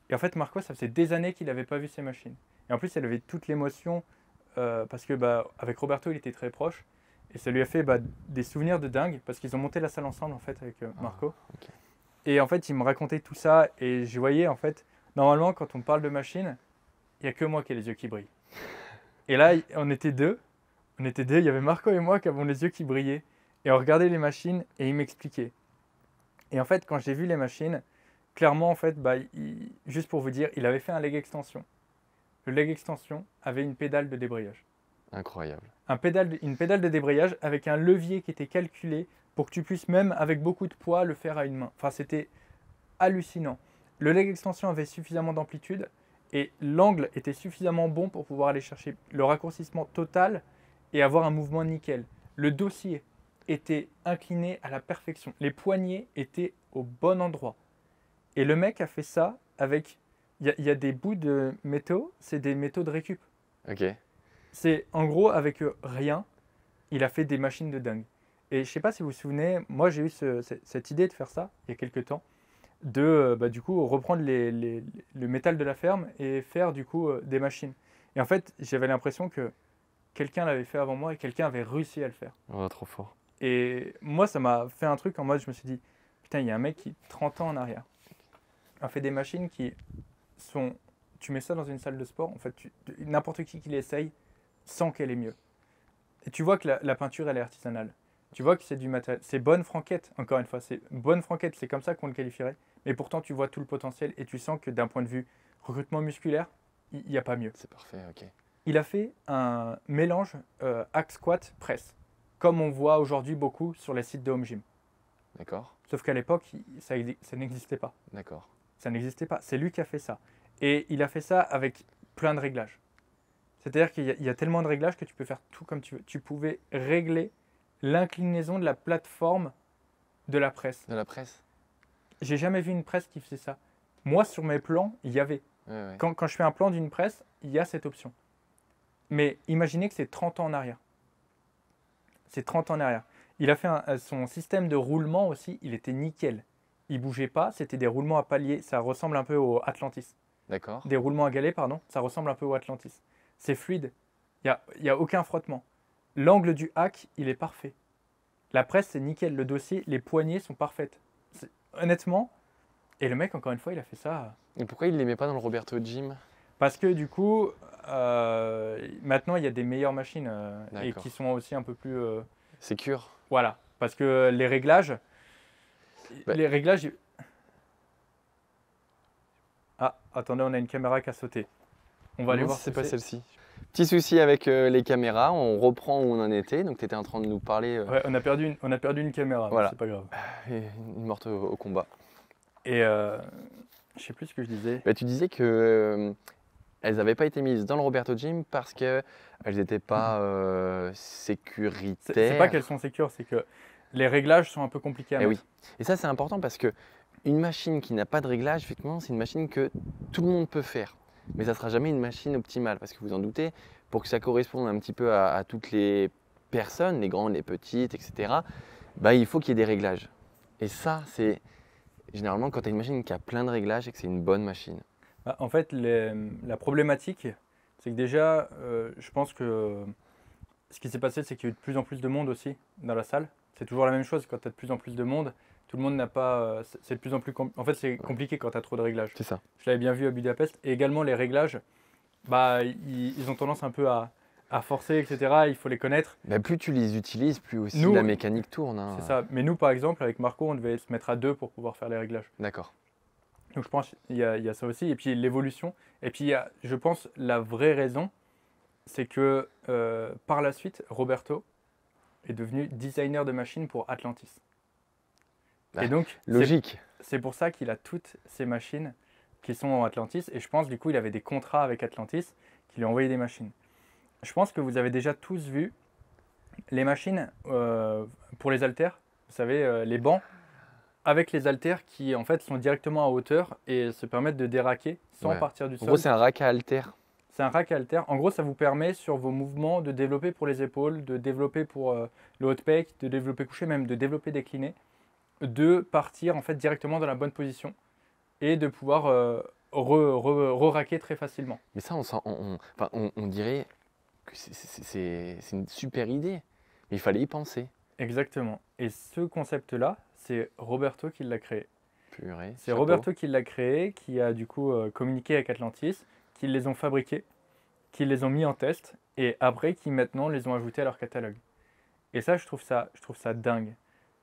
Et en fait, Marco, ça faisait des années qu'il n'avait pas vu ces machines. Et en plus, elle avait toute l'émotion parce que avec Roberto, il était très proche. Et ça lui a fait des souvenirs de dingue parce qu'ils ont monté la salle ensemble en fait avec Marco. Ah, ok. Et en fait, il me racontait tout ça et je voyais en fait, normalement, quand on parle de machines, il n'y a que moi qui ai les yeux qui brillent. Et là, on était deux, il y avait Marco et moi qui avons les yeux qui brillaient. Et on regardait les machines et il m'expliquait. Et en fait, quand j'ai vu les machines, clairement, en fait, juste pour vous dire, il avait fait un leg extension. Le leg extension avait une pédale de débrayage. Incroyable. Une pédale de débrayage avec un levier qui était calculé pour que tu puisses même avec beaucoup de poids le faire à une main. Enfin, c'était hallucinant. Le leg extension avait suffisamment d'amplitude et l'angle était suffisamment bon pour pouvoir aller chercher le raccourcissement total et avoir un mouvement nickel. Le dossier était incliné à la perfection. Les poignets étaient au bon endroit. Et le mec a fait ça avec... Il y a des bouts de métaux, c'est des métaux de récup. Ok. C'est en gros avec rien, il a fait des machines de dingue. Et je ne sais pas si vous vous souvenez, moi j'ai eu cette idée de faire ça il y a quelques temps, de du coup reprendre le métal de la ferme et faire du coup des machines. Et en fait, j'avais l'impression que quelqu'un l'avait fait avant moi et quelqu'un avait réussi à le faire. Oh, trop fort. Et moi, ça m'a fait un truc en mode, je me suis dit, putain, il y a un mec qui, 30 ans en arrière, a fait des machines qui sont... Tu mets ça dans une salle de sport, en fait, n'importe qui l'essaye sent qu'elle est mieux. Et tu vois que la peinture, elle est artisanale. Tu vois que c'est du matériel. C'est bonne franquette, encore une fois. C'est bonne franquette, c'est comme ça qu'on le qualifierait. Mais pourtant, tu vois tout le potentiel et tu sens que d'un point de vue recrutement musculaire, il n'y a pas mieux. C'est parfait, ok. Il a fait un mélange hack squat press, comme on voit aujourd'hui beaucoup sur les sites de home gym. D'accord. Sauf qu'à l'époque, ça n'existait pas. D'accord. Ça n'existait pas. C'est lui qui a fait ça. Et il a fait ça avec plein de réglages. C'est-à-dire qu'il y a tellement de réglages que tu peux faire tout comme tu veux. Tu pouvais régler l'inclinaison de la plateforme de la presse. De la presse. J'ai jamais vu une presse qui faisait ça. Moi, sur mes plans, il y avait. Ouais. Quand je fais un plan d'une presse, il y a cette option. Mais imaginez que c'est 30 ans en arrière. C'est 30 ans en arrière. Il a fait son système de roulement aussi, il était nickel. Il bougeait pas, c'était des roulements à paliers. Ça ressemble un peu au Atlantis. D'accord. Des roulements à galets, pardon. Ça ressemble un peu au Atlantis. C'est fluide. y a aucun frottement. L'angle du hack, il est parfait. La presse, c'est nickel. Le dossier, les poignées sont parfaites. Honnêtement, et le mec, encore une fois, il a fait ça. Et pourquoi il ne les met pas dans le Roberto Gym? Parce que du coup, maintenant, il y a des meilleures machines et D'accord. qui sont aussi un peu plus. Sécure. Voilà. Parce que les réglages. Bah. Les réglages. Ah, attendez, on a une caméra qui a sauté. On va aller Non, voir si ce c'est que pas c'est. celle-ci. Petit souci avec les caméras, on reprend où on en était. Donc tu étais en train de nous parler. Ouais, on a perdu une caméra, mais Voilà. c'est pas grave. Une morte au combat. Et je sais plus ce que je disais. Bah, tu disais que elles n'avaient pas été mises dans le Roberto Gym parce qu'elles n'étaient pas sécuritaires. C'est pas qu'elles sont sécures, c'est que les réglages sont un peu compliqués à Eh mettre. oui. Et ça, c'est important parce que une machine qui n'a pas de réglage, effectivement, c'est une machine que tout le monde peut faire. Mais ça ne sera jamais une machine optimale parce que vous en doutez, pour que ça corresponde un petit peu à toutes les personnes, les grandes, les petites, etc., bah, il faut qu'il y ait des réglages. Et ça, c'est généralement quand tu as une machine qui a plein de réglages et que c'est une bonne machine. Bah, en fait, la problématique, c'est que déjà, je pense que ce qui s'est passé, c'est qu'il y a eu de plus en plus de monde aussi dans la salle. C'est toujours la même chose quand tu as de plus en plus de monde. Tout le monde n'a pas. C'est de plus en plus. En fait, c'est compliqué quand tu as trop de réglages. C'est ça. Je l'avais bien vu à Budapest. Et également, les réglages, bah, ils ont tendance un peu à forcer, etc. Il faut les connaître. Bah, plus tu les utilises, plus aussi Nous, la mécanique tourne. Hein. C'est ça. Mais nous, par exemple, avec Marco, on devait se mettre à deux pour pouvoir faire les réglages. D'accord. Donc je pense qu'il y a ça aussi. Et puis l'évolution. Et puis il y a, je pense, la vraie raison, c'est que par la suite, Roberto est devenu designer de machines pour Atlantis. Ah, Et donc, Logique. c'est pour ça qu'il a toutes ces machines qui sont en Atlantis. Et je pense, du coup, il avait des contrats avec Atlantis qui lui ont envoyé des machines. Je pense que vous avez déjà tous vu les machines pour les haltères. Vous savez, les bancs avec les haltères qui, en fait, sont directement à hauteur et se permettent de déraquer sans Ouais. partir du En sol. gros, c'est un rack à haltères. C'est un rack haltère. En gros, ça vous permet sur vos mouvements de développer pour les épaules, de développer pour le haut de pec, de développer couché, même de développer décliné, de partir en fait directement dans la bonne position et de pouvoir re-racker très facilement. Mais ça, on dirait que c'est une super idée. Mais il fallait y penser. Exactement. Et ce concept-là, c'est Roberto qui l'a créé. Purée. C'est chapeau. Roberto qui l'a créé, qui a du coup communiqué avec Atlantis, qui les ont fabriqués, qui les ont mis en test et après qui maintenant les ont ajoutés à leur catalogue. Et ça, je trouve ça dingue.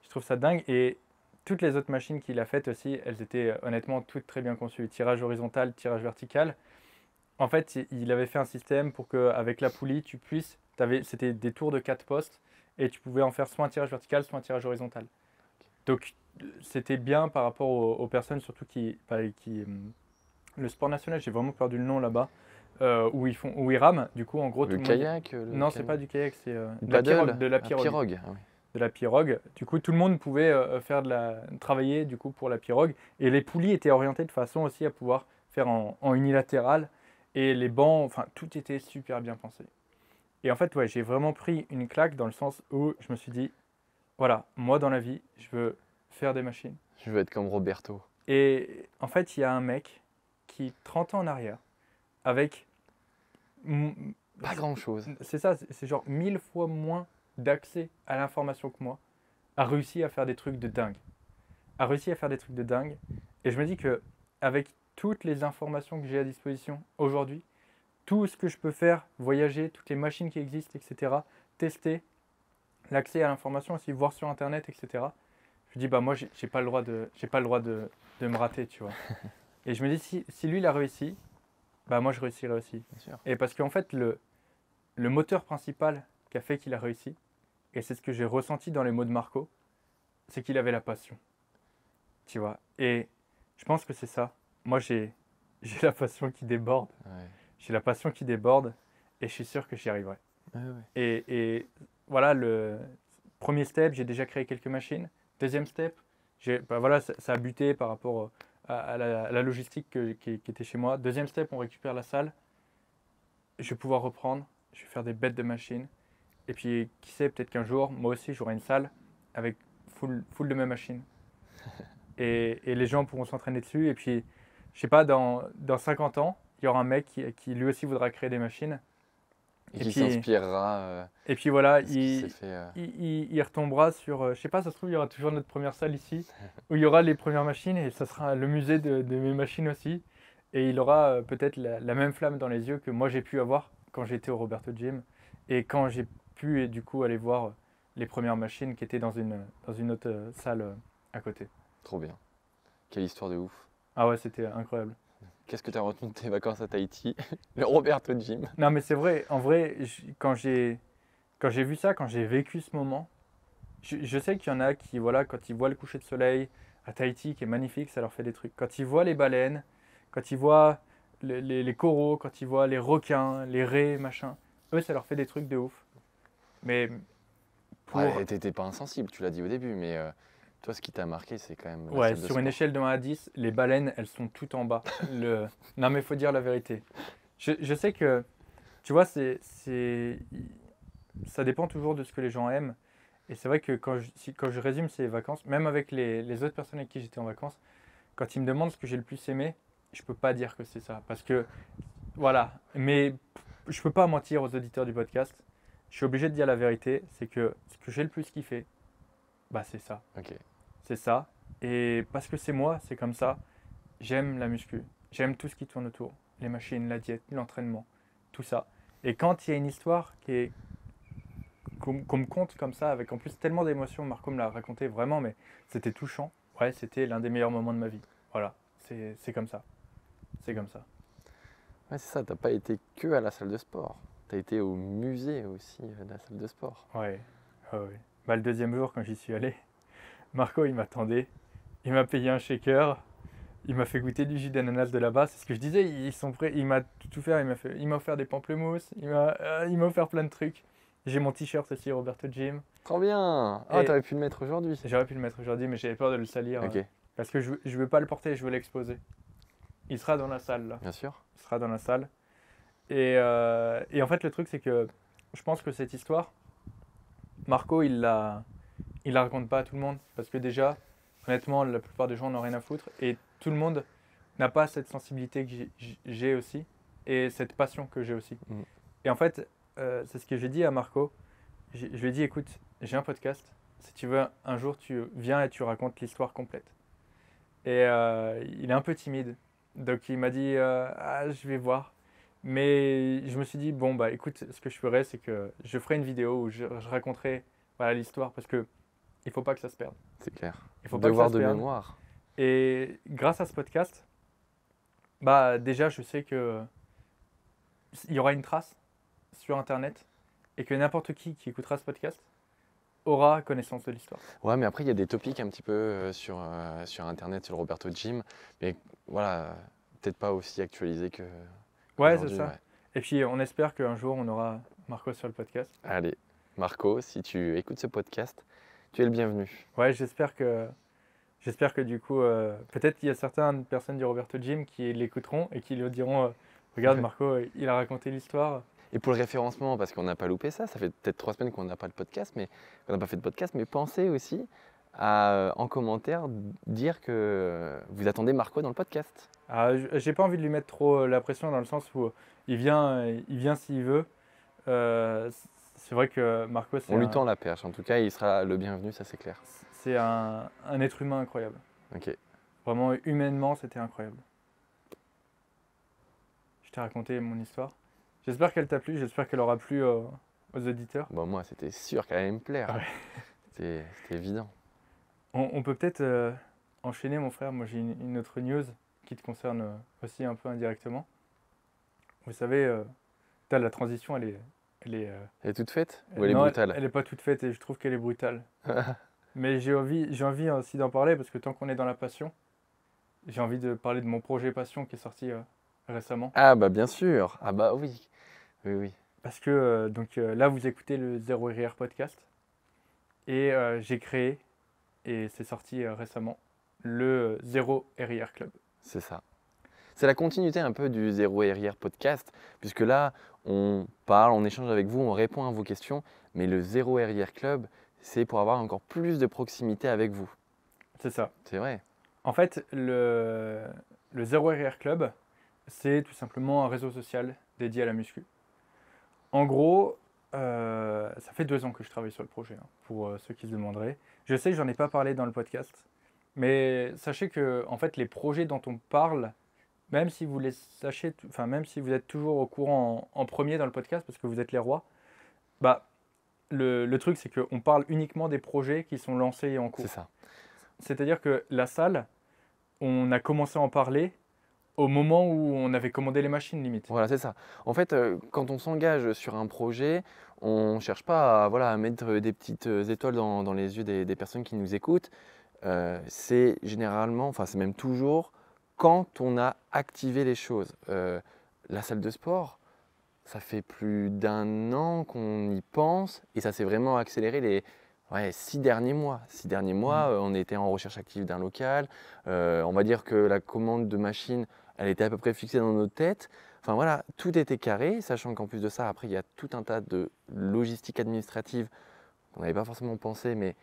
Je trouve ça dingue et toutes les autres machines qu'il a faites aussi, elles étaient honnêtement toutes très bien conçues. Tirage horizontal, tirage vertical. En fait, il avait fait un système pour qu'avec la poulie, tu puisses, c'était des tours de 4 postes et tu pouvais en faire soit un tirage vertical, soit un tirage horizontal. Donc c'était bien par rapport aux personnes surtout le sport national, j'ai vraiment perdu le nom là-bas, où ils rament. Du coup, en gros, Le tout kayak non, c'est pas du kayak, c'est du paddle, de la la pirogue. pirogue. Ah oui. De la pirogue. Du coup, tout le monde pouvait travailler du coup pour la pirogue. Et les poulies étaient orientées de façon aussi à pouvoir faire en unilatéral. Et les bancs, enfin, tout était super bien pensé. Et en fait, ouais, j'ai vraiment pris une claque dans le sens où je me suis dit, voilà, moi dans la vie, je veux faire des machines. Je veux être comme Roberto. Et en fait, il y a un mec qui, 30 ans en arrière, avec... Pas grand-chose. C'est ça, c'est genre 1000 fois moins d'accès à l'information que moi, a réussi à faire des trucs de dingue. A réussi à faire des trucs de dingue. Et je me dis que avec toutes les informations que j'ai à disposition aujourd'hui, tout ce que je peux faire, voyager, toutes les machines qui existent, etc., tester, l'accès à l'information aussi, voir sur Internet, etc., je me dis, bah moi, j'ai pas le droit de me rater, tu vois. Et je me dis, si lui, il a réussi, bah moi, je réussirai aussi. Bien sûr. Et parce qu'en fait, le moteur principal qui a fait qu'il a réussi, et c'est ce que j'ai ressenti dans les mots de Marco, c'est qu'il avait la passion. Tu vois. Et je pense que c'est ça. Moi, j'ai la passion qui déborde. Ouais. J'ai la passion qui déborde et je suis sûr que j'y arriverai. Ouais, ouais. Et voilà, le premier step, j'ai déjà créé quelques machines. Deuxième step, voilà, ça a buté par rapport à la logistique qui était chez moi. Deuxième step, on récupère la salle. Je vais pouvoir reprendre. Je vais faire des bêtes de machines. Et puis, qui sait, peut-être qu'un jour, moi aussi, j'aurai une salle avec full de mes machines. Et les gens pourront s'entraîner dessus. Et puis, je sais pas, dans 50 ans, il y aura un mec qui lui aussi voudra créer des machines. Et Et qui puis, s'inspirera et puis voilà, de ce qui s'est fait. il retombera sur, je sais pas, ça se trouve, il y aura toujours notre première salle ici, où il y aura les premières machines, et ça sera le musée de mes machines aussi. Et il aura peut-être la même flamme dans les yeux que moi j'ai pu avoir quand j'étais au Roberto Gym, et quand j'ai pu, et du coup, aller voir les premières machines qui étaient dans une autre salle à côté. Trop bien. Quelle histoire de ouf. Ah ouais, c'était incroyable. Qu'est-ce que tu as retenu de tes vacances à Tahiti? Le Roberto Gym. Non, mais c'est vrai, en vrai, quand j'ai vu ça, quand j'ai vécu ce moment, je sais qu'il y en a qui, voilà, quand ils voient le coucher de soleil à Tahiti, qui est magnifique, ça leur fait des trucs. Quand ils voient les baleines, quand ils voient les coraux, quand ils voient les requins, les raies, machin, eux, ça leur fait des trucs de ouf. Mais pour, Ouais, t'étais pas insensible, tu l'as dit au début, mais toi, ce qui t'a marqué, c'est quand même la ouais, salle de sur une sport. échelle de 1 à 10, les baleines, elles sont tout en bas. Non, mais il faut dire la vérité. Je sais que, tu vois, ça dépend toujours de ce que les gens aiment. Et c'est vrai que quand je résume ces vacances, même avec les autres personnes avec qui j'étais en vacances, quand ils me demandent ce que j'ai le plus aimé, je peux pas dire que c'est ça. Parce que, voilà. Mais je peux pas mentir aux auditeurs du podcast. Je suis obligé de dire la vérité. C'est que ce que j'ai le plus kiffé, bah c'est ça. Ok. C'est ça. Et parce que c'est moi, c'est comme ça. J'aime la muscu. J'aime tout ce qui tourne autour. Les machines, la diète, l'entraînement, tout ça. Et quand il y a une histoire qu'on me conte comme ça, avec en plus tellement d'émotions, Marco me l'a raconté vraiment, mais c'était touchant. Ouais, c'était l'un des meilleurs moments de ma vie. Voilà, c'est comme ça. C'est comme ça. Ouais, c'est ça, t'as pas été que à la salle de sport. T'as été au musée aussi de la salle de sport. Ouais, ouais, ouais. Bah, le deuxième jour, quand j'y suis allé, Marco, il m'attendait. Il m'a payé un shaker. Il m'a fait goûter du jus d'ananas de là-bas. C'est ce que je disais, ils sont prêts. Il m'a tout fait. Il m'a offert des pamplemousses. Il m'a offert plein de trucs. J'ai mon t-shirt aussi, Roberto Gym. Trop bien! Ah, Et t'aurais pu le mettre aujourd'hui. j'aurais pu le mettre aujourd'hui, mais j'avais peur de le salir. Ok, Parce que je veux pas le porter, je veux l'exposer. Il sera dans la salle, là. bien sûr. Il sera dans la salle. Et en fait, le truc, c'est que je pense que cette histoire, Marco, il la raconte pas à tout le monde. Parce que déjà, honnêtement, la plupart des gens n'ont rien à foutre. Et tout le monde n'a pas cette sensibilité que j'ai aussi. Et cette passion que j'ai aussi. Mm. Et en fait, c'est ce que j'ai dit à Marco. Je lui ai dit, écoute, j'ai un podcast. Si tu veux, un jour, tu viens et tu racontes l'histoire complète. Et il est un peu timide. Donc il m'a dit, ah, je vais voir. Mais je me suis dit, bon, bah écoute, ce que je ferai, c'est que je ferai une vidéo où je raconterai voilà, l'histoire parce que il faut pas que ça se perde. C'est clair. Il faut pas que ça Devoir se de perde. mémoire. Et grâce à ce podcast, bah déjà, je sais que il y aura une trace sur Internet et que n'importe qui écoutera ce podcast aura connaissance de l'histoire. Ouais, mais après, il y a des topics un petit peu sur Internet, sur le Roberto Gym. Mais voilà, peut-être pas aussi actualisé Ouais, c'est qu'aujourd'hui. ça. Ouais. Et puis on espère qu'un jour, on aura Marco sur le podcast. Allez, Marco, si tu écoutes ce podcast, tu es le bienvenu. Ouais, j'espère que du coup, peut-être qu'il y a certaines personnes du Roberto Gym qui l'écouteront et qui lui diront, regarde Ouais. Marco, il a raconté l'histoire. Et pour le référencement, parce qu'on n'a pas loupé ça, ça fait peut-être 3 semaines qu'on n'a pas le podcast, mais qu'on n'a pas fait de podcast, mais pensez aussi à, en commentaire, dire que vous attendez Marco dans le podcast. Ah, j'ai pas envie de lui mettre trop la pression dans le sens où il vient s'il veut. Euh, c'est vrai que Marco, On lui tend la perche, en tout cas, il sera le bienvenu, ça c'est clair. c'est un être humain incroyable. Ok. Vraiment, humainement, c'était incroyable. Je t'ai raconté mon histoire. J'espère qu'elle t'a plu, j'espère qu'elle aura plu aux auditeurs. Bon, moi, c'était sûr qu'elle allait me plaire. Ouais. C'était évident. On peut peut-être enchaîner, mon frère. Moi, j'ai une autre news qui te concerne aussi un peu indirectement. Vous savez, la transition, elle est, Elle est toute faite ou elle est non, brutale? elle est pas toute faite et je trouve qu'elle est brutale. Mais j'ai envie aussi d'en parler parce que tant qu'on est dans la passion, j'ai envie de parler de mon projet passion qui est sorti récemment. Ah bah bien sûr. Ah bah oui. Oui, oui. Parce que là, vous écoutez le Zéro RR podcast et j'ai créé, et c'est sorti récemment, le Zéro RR Club. C'est ça. C'est la continuité un peu du Zéro RR podcast, puisque là, on parle, on échange avec vous, on répond à vos questions, mais le Zéro RR Club, c'est pour avoir encore plus de proximité avec vous. C'est ça. C'est vrai. En fait, le Zéro RR Club, c'est tout simplement un réseau social dédié à la muscu. En gros, ça fait 2 ans que je travaille sur le projet, hein, pour ceux qui se demanderaient. Je sais que j'en ai pas parlé dans le podcast, mais sachez que en fait, les projets dont on parle, même si vous les sachez, enfin même si vous êtes toujours au courant en premier dans le podcast parce que vous êtes les rois, bah le truc c'est qu'on parle uniquement des projets qui sont lancés et en C'est cours. ça. C'est-à-dire que la salle, on a commencé à en parler au moment où on avait commandé les machines limite. Voilà, c'est ça. En fait, quand on s'engage sur un projet, on ne cherche pas à, voilà, à mettre des petites étoiles dans les yeux des personnes qui nous écoutent. C'est généralement, enfin c'est même toujours, quand on a activé les choses. La salle de sport, ça fait plus d'1 an qu'on y pense et ça s'est vraiment accéléré les 6 derniers mois. 6 derniers mois, Mhm. on était en recherche active d'un local. On va dire que la commande de machines, elle était à peu près fixée dans nos têtes. Enfin voilà, tout était carré, sachant qu'en plus de ça, après, il y a tout un tas de logistique administrative qu'on n'avait pas forcément pensé, mais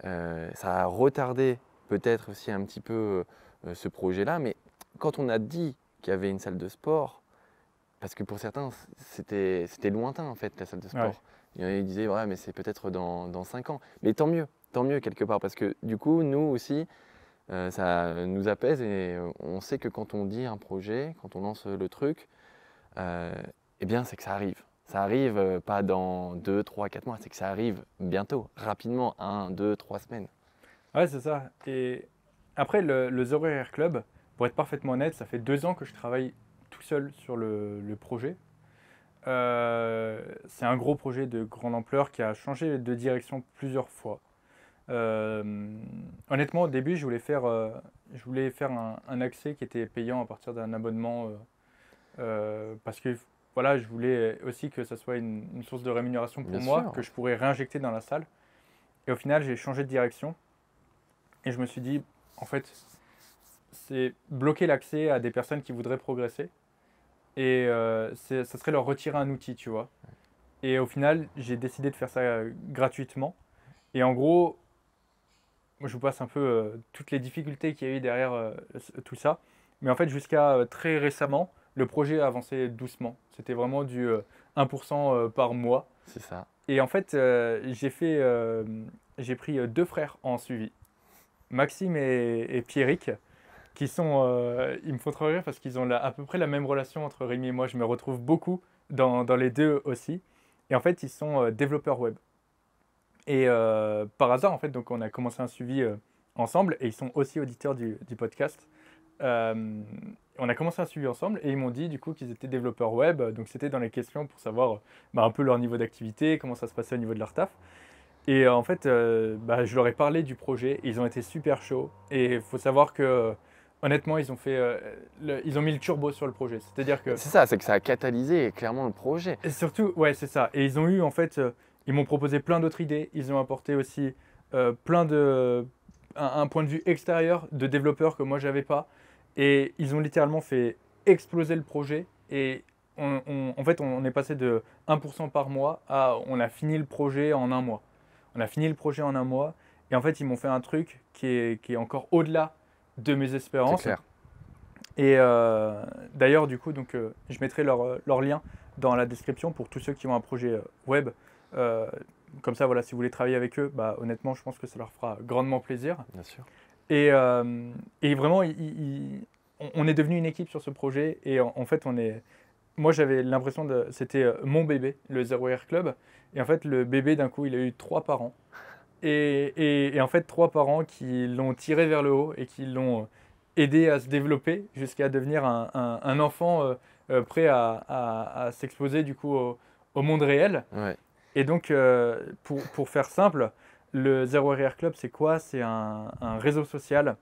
ça a retardé peut-être aussi un petit peu ce projet-là. Mais quand on a dit qu'il y avait une salle de sport, parce que pour certains, c'était lointain en fait, la salle de Ouais. sport. Il y en a qui disaient, ouais, mais c'est peut-être dans 5 ans. Mais tant mieux quelque part, parce que du coup, nous aussi, ça nous apaise et on sait que quand on dit un projet, quand on lance le truc, euh, eh bien, c'est que ça arrive. Ça arrive pas dans 2, 3, 4 mois, c'est que ça arrive bientôt, rapidement, 1, 2, 3 semaines. Ouais, c'est ça. Et après, le Zero Air Club, pour être parfaitement honnête, ça fait 2 ans que je travaille tout seul sur le projet. C'est un gros projet de grande ampleur qui a changé de direction plusieurs fois. Honnêtement, au début, je voulais faire un accès qui était payant à partir d'un abonnement parce que voilà, je voulais aussi que ça soit une source de rémunération pour Bien moi, sûr, que je pourrais réinjecter dans la salle. Et au final, j'ai changé de direction et je me suis dit, en fait, c'est bloquer l'accès à des personnes qui voudraient progresser et ça serait leur retirer un outil, tu vois. Et au final, j'ai décidé de faire ça gratuitement. Et en gros, moi, je vous passe un peu toutes les difficultés qu'il y a eu derrière tout ça. Mais en fait, jusqu'à très récemment, le projet a avancé doucement. C'était vraiment du 1% par mois. c'est ça. Et en fait, j'ai pris 2 frères en suivi, Maxime et Pierrick, qui sont, ils me font trop rire parce qu'ils ont à peu près la même relation entre Rémi et moi. Je me retrouve beaucoup dans les deux aussi. Et en fait, ils sont développeurs web. Et par hasard, en fait, donc on a commencé un suivi ensemble et ils sont aussi auditeurs du podcast. Euh, on a commencé un suivi ensemble et ils m'ont dit du coup qu'ils étaient développeurs web. Donc c'était dans les questions pour savoir un peu leur niveau d'activité, comment ça se passait au niveau de leur taf. Et en fait, je leur ai parlé du projet. Ils ont été super chauds. Et il faut savoir que honnêtement, ils ont mis le turbo sur le projet. C'est-à-dire que C'est ça, c'est que ça a catalysé clairement le projet. et surtout, ouais, c'est ça. Et ils ont eu, en fait, ils m'ont proposé plein d'autres idées. Ils ont apporté aussi plein de, un point de vue extérieur de développeurs que moi, j'avais pas. Et ils ont littéralement fait exploser le projet. Et en fait, on est passé de 1% par mois à on a fini le projet en un mois. On a fini le projet en un mois. Et en fait, ils m'ont fait un truc qui est encore au-delà de mes C'est espérances. clair. Et d'ailleurs, du coup, donc, je mettrai leur lien dans la description pour tous ceux qui ont un projet web. Euh, Comme ça, voilà, si vous voulez travailler avec eux, bah, honnêtement, je pense que ça leur fera grandement plaisir. Bien sûr. Et vraiment, on est devenu une équipe sur ce projet. Et en fait, moi, j'avais l'impression de. C'était mon bébé, le Zero Air Club. Et en fait, le bébé, d'un coup, il a eu 3 parents. Et en fait, 3 parents qui l'ont tiré vers le haut et qui l'ont aidé à se développer jusqu'à devenir un enfant prêt à s'exposer du coup au monde réel. Ouais. Et donc, pour faire simple, le Zero Air Club, c'est quoi? C'est un réseau social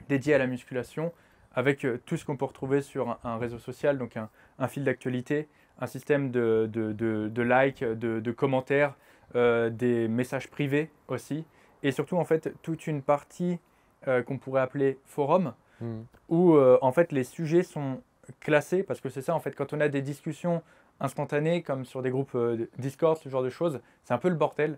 dédié à la musculation avec tout ce qu'on peut retrouver sur un réseau social, donc un fil d'actualité, un système de likes, de commentaires, des messages privés aussi, et surtout en fait toute une partie qu'on pourrait appeler forum, Mhm. où en fait les sujets sont classés, parce que c'est ça en fait, quand on a des discussions instantanées comme sur des groupes Discord, ce genre de choses, c'est un peu le bordel.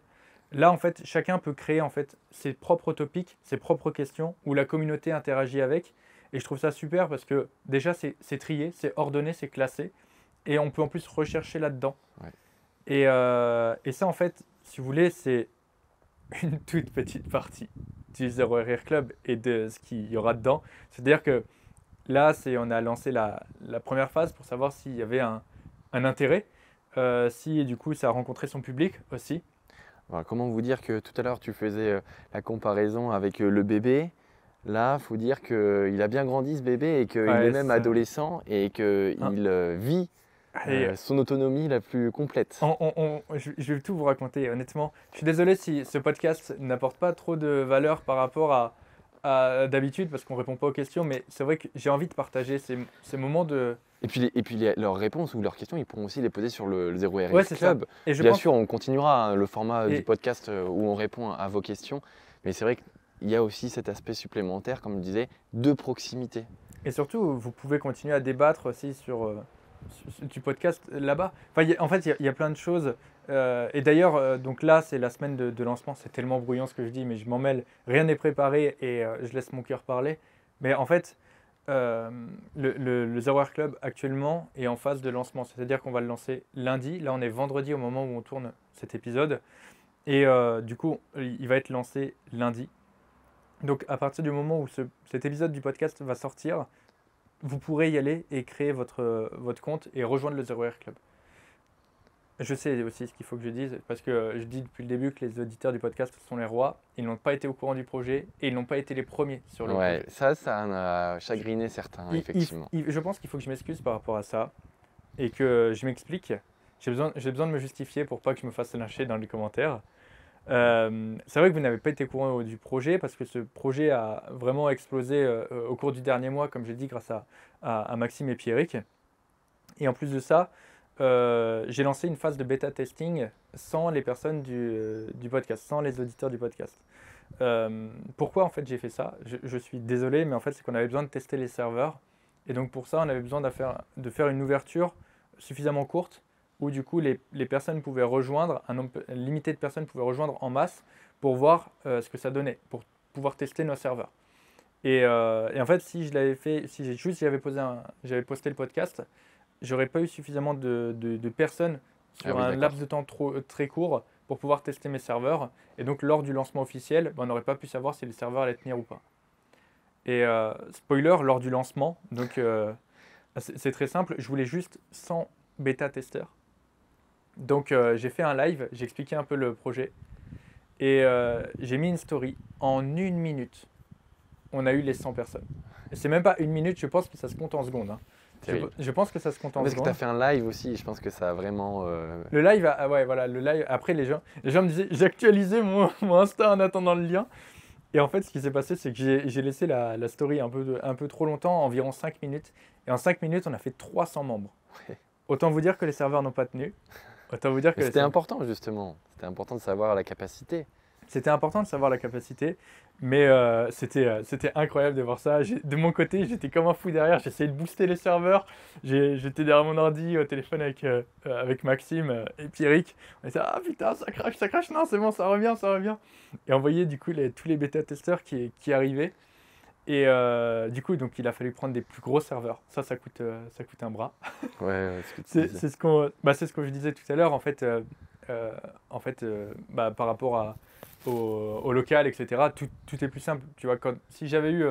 Là en fait, chacun peut créer en fait ses propres topics, ses propres questions, où la communauté interagit avec, et je trouve ça super parce que déjà c'est trié, c'est ordonné, c'est classé, Et on peut en plus rechercher là-dedans. Ouais. Et ça, en fait, si vous voulez, c'est une toute petite partie du Zero Rare Club et de ce qu'il y aura dedans. C'est-à-dire que là, on a lancé la première phase pour savoir s'il y avait un intérêt, si du coup ça a rencontré son public aussi. Alors, comment vous dire que tout à l'heure tu faisais la comparaison avec le bébé. Là, il faut dire qu'il a bien grandi ce bébé et qu'il Ouais, est même ça- adolescent et qu'il Hein. vit Et son autonomie la plus complète. je vais tout vous raconter, honnêtement. Je suis désolé si ce podcast n'apporte pas trop de valeur par rapport à d'habitude, parce qu'on répond pas aux questions, mais c'est vrai que j'ai envie de partager ces moments de... Et puis leurs réponses ou leurs questions, ils pourront aussi les poser sur le Zero Ouais, RX c'est ça. Club. Et je Bien pense sûr, on continuera le format Et- du podcast où on répond à vos questions, mais c'est vrai qu'il y a aussi cet aspect supplémentaire, comme je disais, de proximité. Et surtout, vous pouvez continuer à débattre aussi du podcast là-bas. Enfin, en fait, il y a plein de choses. Et d'ailleurs, donc là, c'est la semaine de lancement. C'est tellement bruyant ce que je dis, mais je m'en mêle. Rien n'est préparé et je laisse mon cœur parler. Mais en fait, euh, le Zero Hour Club actuellement est en phase de lancement. C'est-à-dire qu'on va le lancer lundi. Là, on est vendredi au moment où on tourne cet épisode. Et du coup, il va être lancé lundi. Donc, à partir du moment où cet épisode du podcast va sortir, vous pourrez y aller et créer votre compte et rejoindre le Zero Hour Club. Je sais aussi ce qu'il faut que je dise, parce que je dis depuis le début que les auditeurs du podcast sont les rois. Ils n'ont pas été au courant du projet et ils n'ont pas été les premiers sur le Ouais, projet. ça en a chagriné certains, effectivement. Je pense qu'il faut que je m'excuse par rapport à ça et que je m'explique. J'ai besoin de me justifier pour pas que je me fasse lyncher dans les commentaires. C'est vrai que vous n'avez pas été au courant du projet parce que ce projet a vraiment explosé au cours du dernier mois, comme j'ai dit, grâce à Maxime et Pierrick. Et en plus de ça, j'ai lancé une phase de bêta testing sans les personnes du podcast, sans les auditeurs du podcast. Pourquoi en fait j'ai fait ça? Je suis désolé, mais en fait c'est qu'on avait besoin de tester les serveurs. Et donc pour ça, on avait besoin de faire une ouverture suffisamment courte où du coup les personnes pouvaient rejoindre, un nombre limité de personnes pouvaient rejoindre en masse pour voir ce que ça donnait, pour pouvoir tester nos serveurs. Et en fait, si je l'avais fait, si j'avais posté le podcast, j'aurais pas eu suffisamment de personnes Ah sur oui, un d'accord. laps de temps très court pour pouvoir tester mes serveurs. Et donc, lors du lancement officiel, on n'aurait pas pu savoir si les serveurs allaient tenir ou pas. Et spoiler, lors du lancement, donc c'est très simple, je voulais juste 100 bêta-testeurs. Donc, j'ai fait un live, j'ai expliqué un peu le projet. Et j'ai mis une story. En 1 minute, on a eu les 100 personnes. Et c'est même pas 1 minute, je pense que ça se compte en secondes. Hein. Terrible. Je pense que ça se compte en Parce que tu secondes. as fait un live aussi, je pense que ça a vraiment. Le live, ouais, voilà, le live. Après, les gens me disaient, j'ai actualisé mon Insta en attendant le lien. Et en fait, ce qui s'est passé, c'est que j'ai laissé la story un peu trop longtemps, environ 5 minutes. Et en 5 minutes, on a fait 300 membres. Ouais. Autant vous dire que les serveurs n'ont pas tenu. Autant vous dire que Mais les c'était serveurs- important, justement. C'était important de savoir la capacité. C'était important de savoir la capacité, mais c'était incroyable de voir ça. De mon côté, j'étais comme un fou derrière, j'essayais de booster les serveurs. J'étais derrière mon ordi au téléphone avec Maxime et Pierrick. On était ah putain, ça crache, non, c'est bon, ça revient, ça revient. Et on voyait du coup tous les bêta-testeurs qui arrivaient. Et du coup, donc, il a fallu prendre des plus gros serveurs. Ça coûte un bras. Ouais, ce que tu C'est disais. c'est ce que je disais tout à l'heure. Bah, par rapport au local, etc., tout est plus simple. Tu vois, si j'avais eu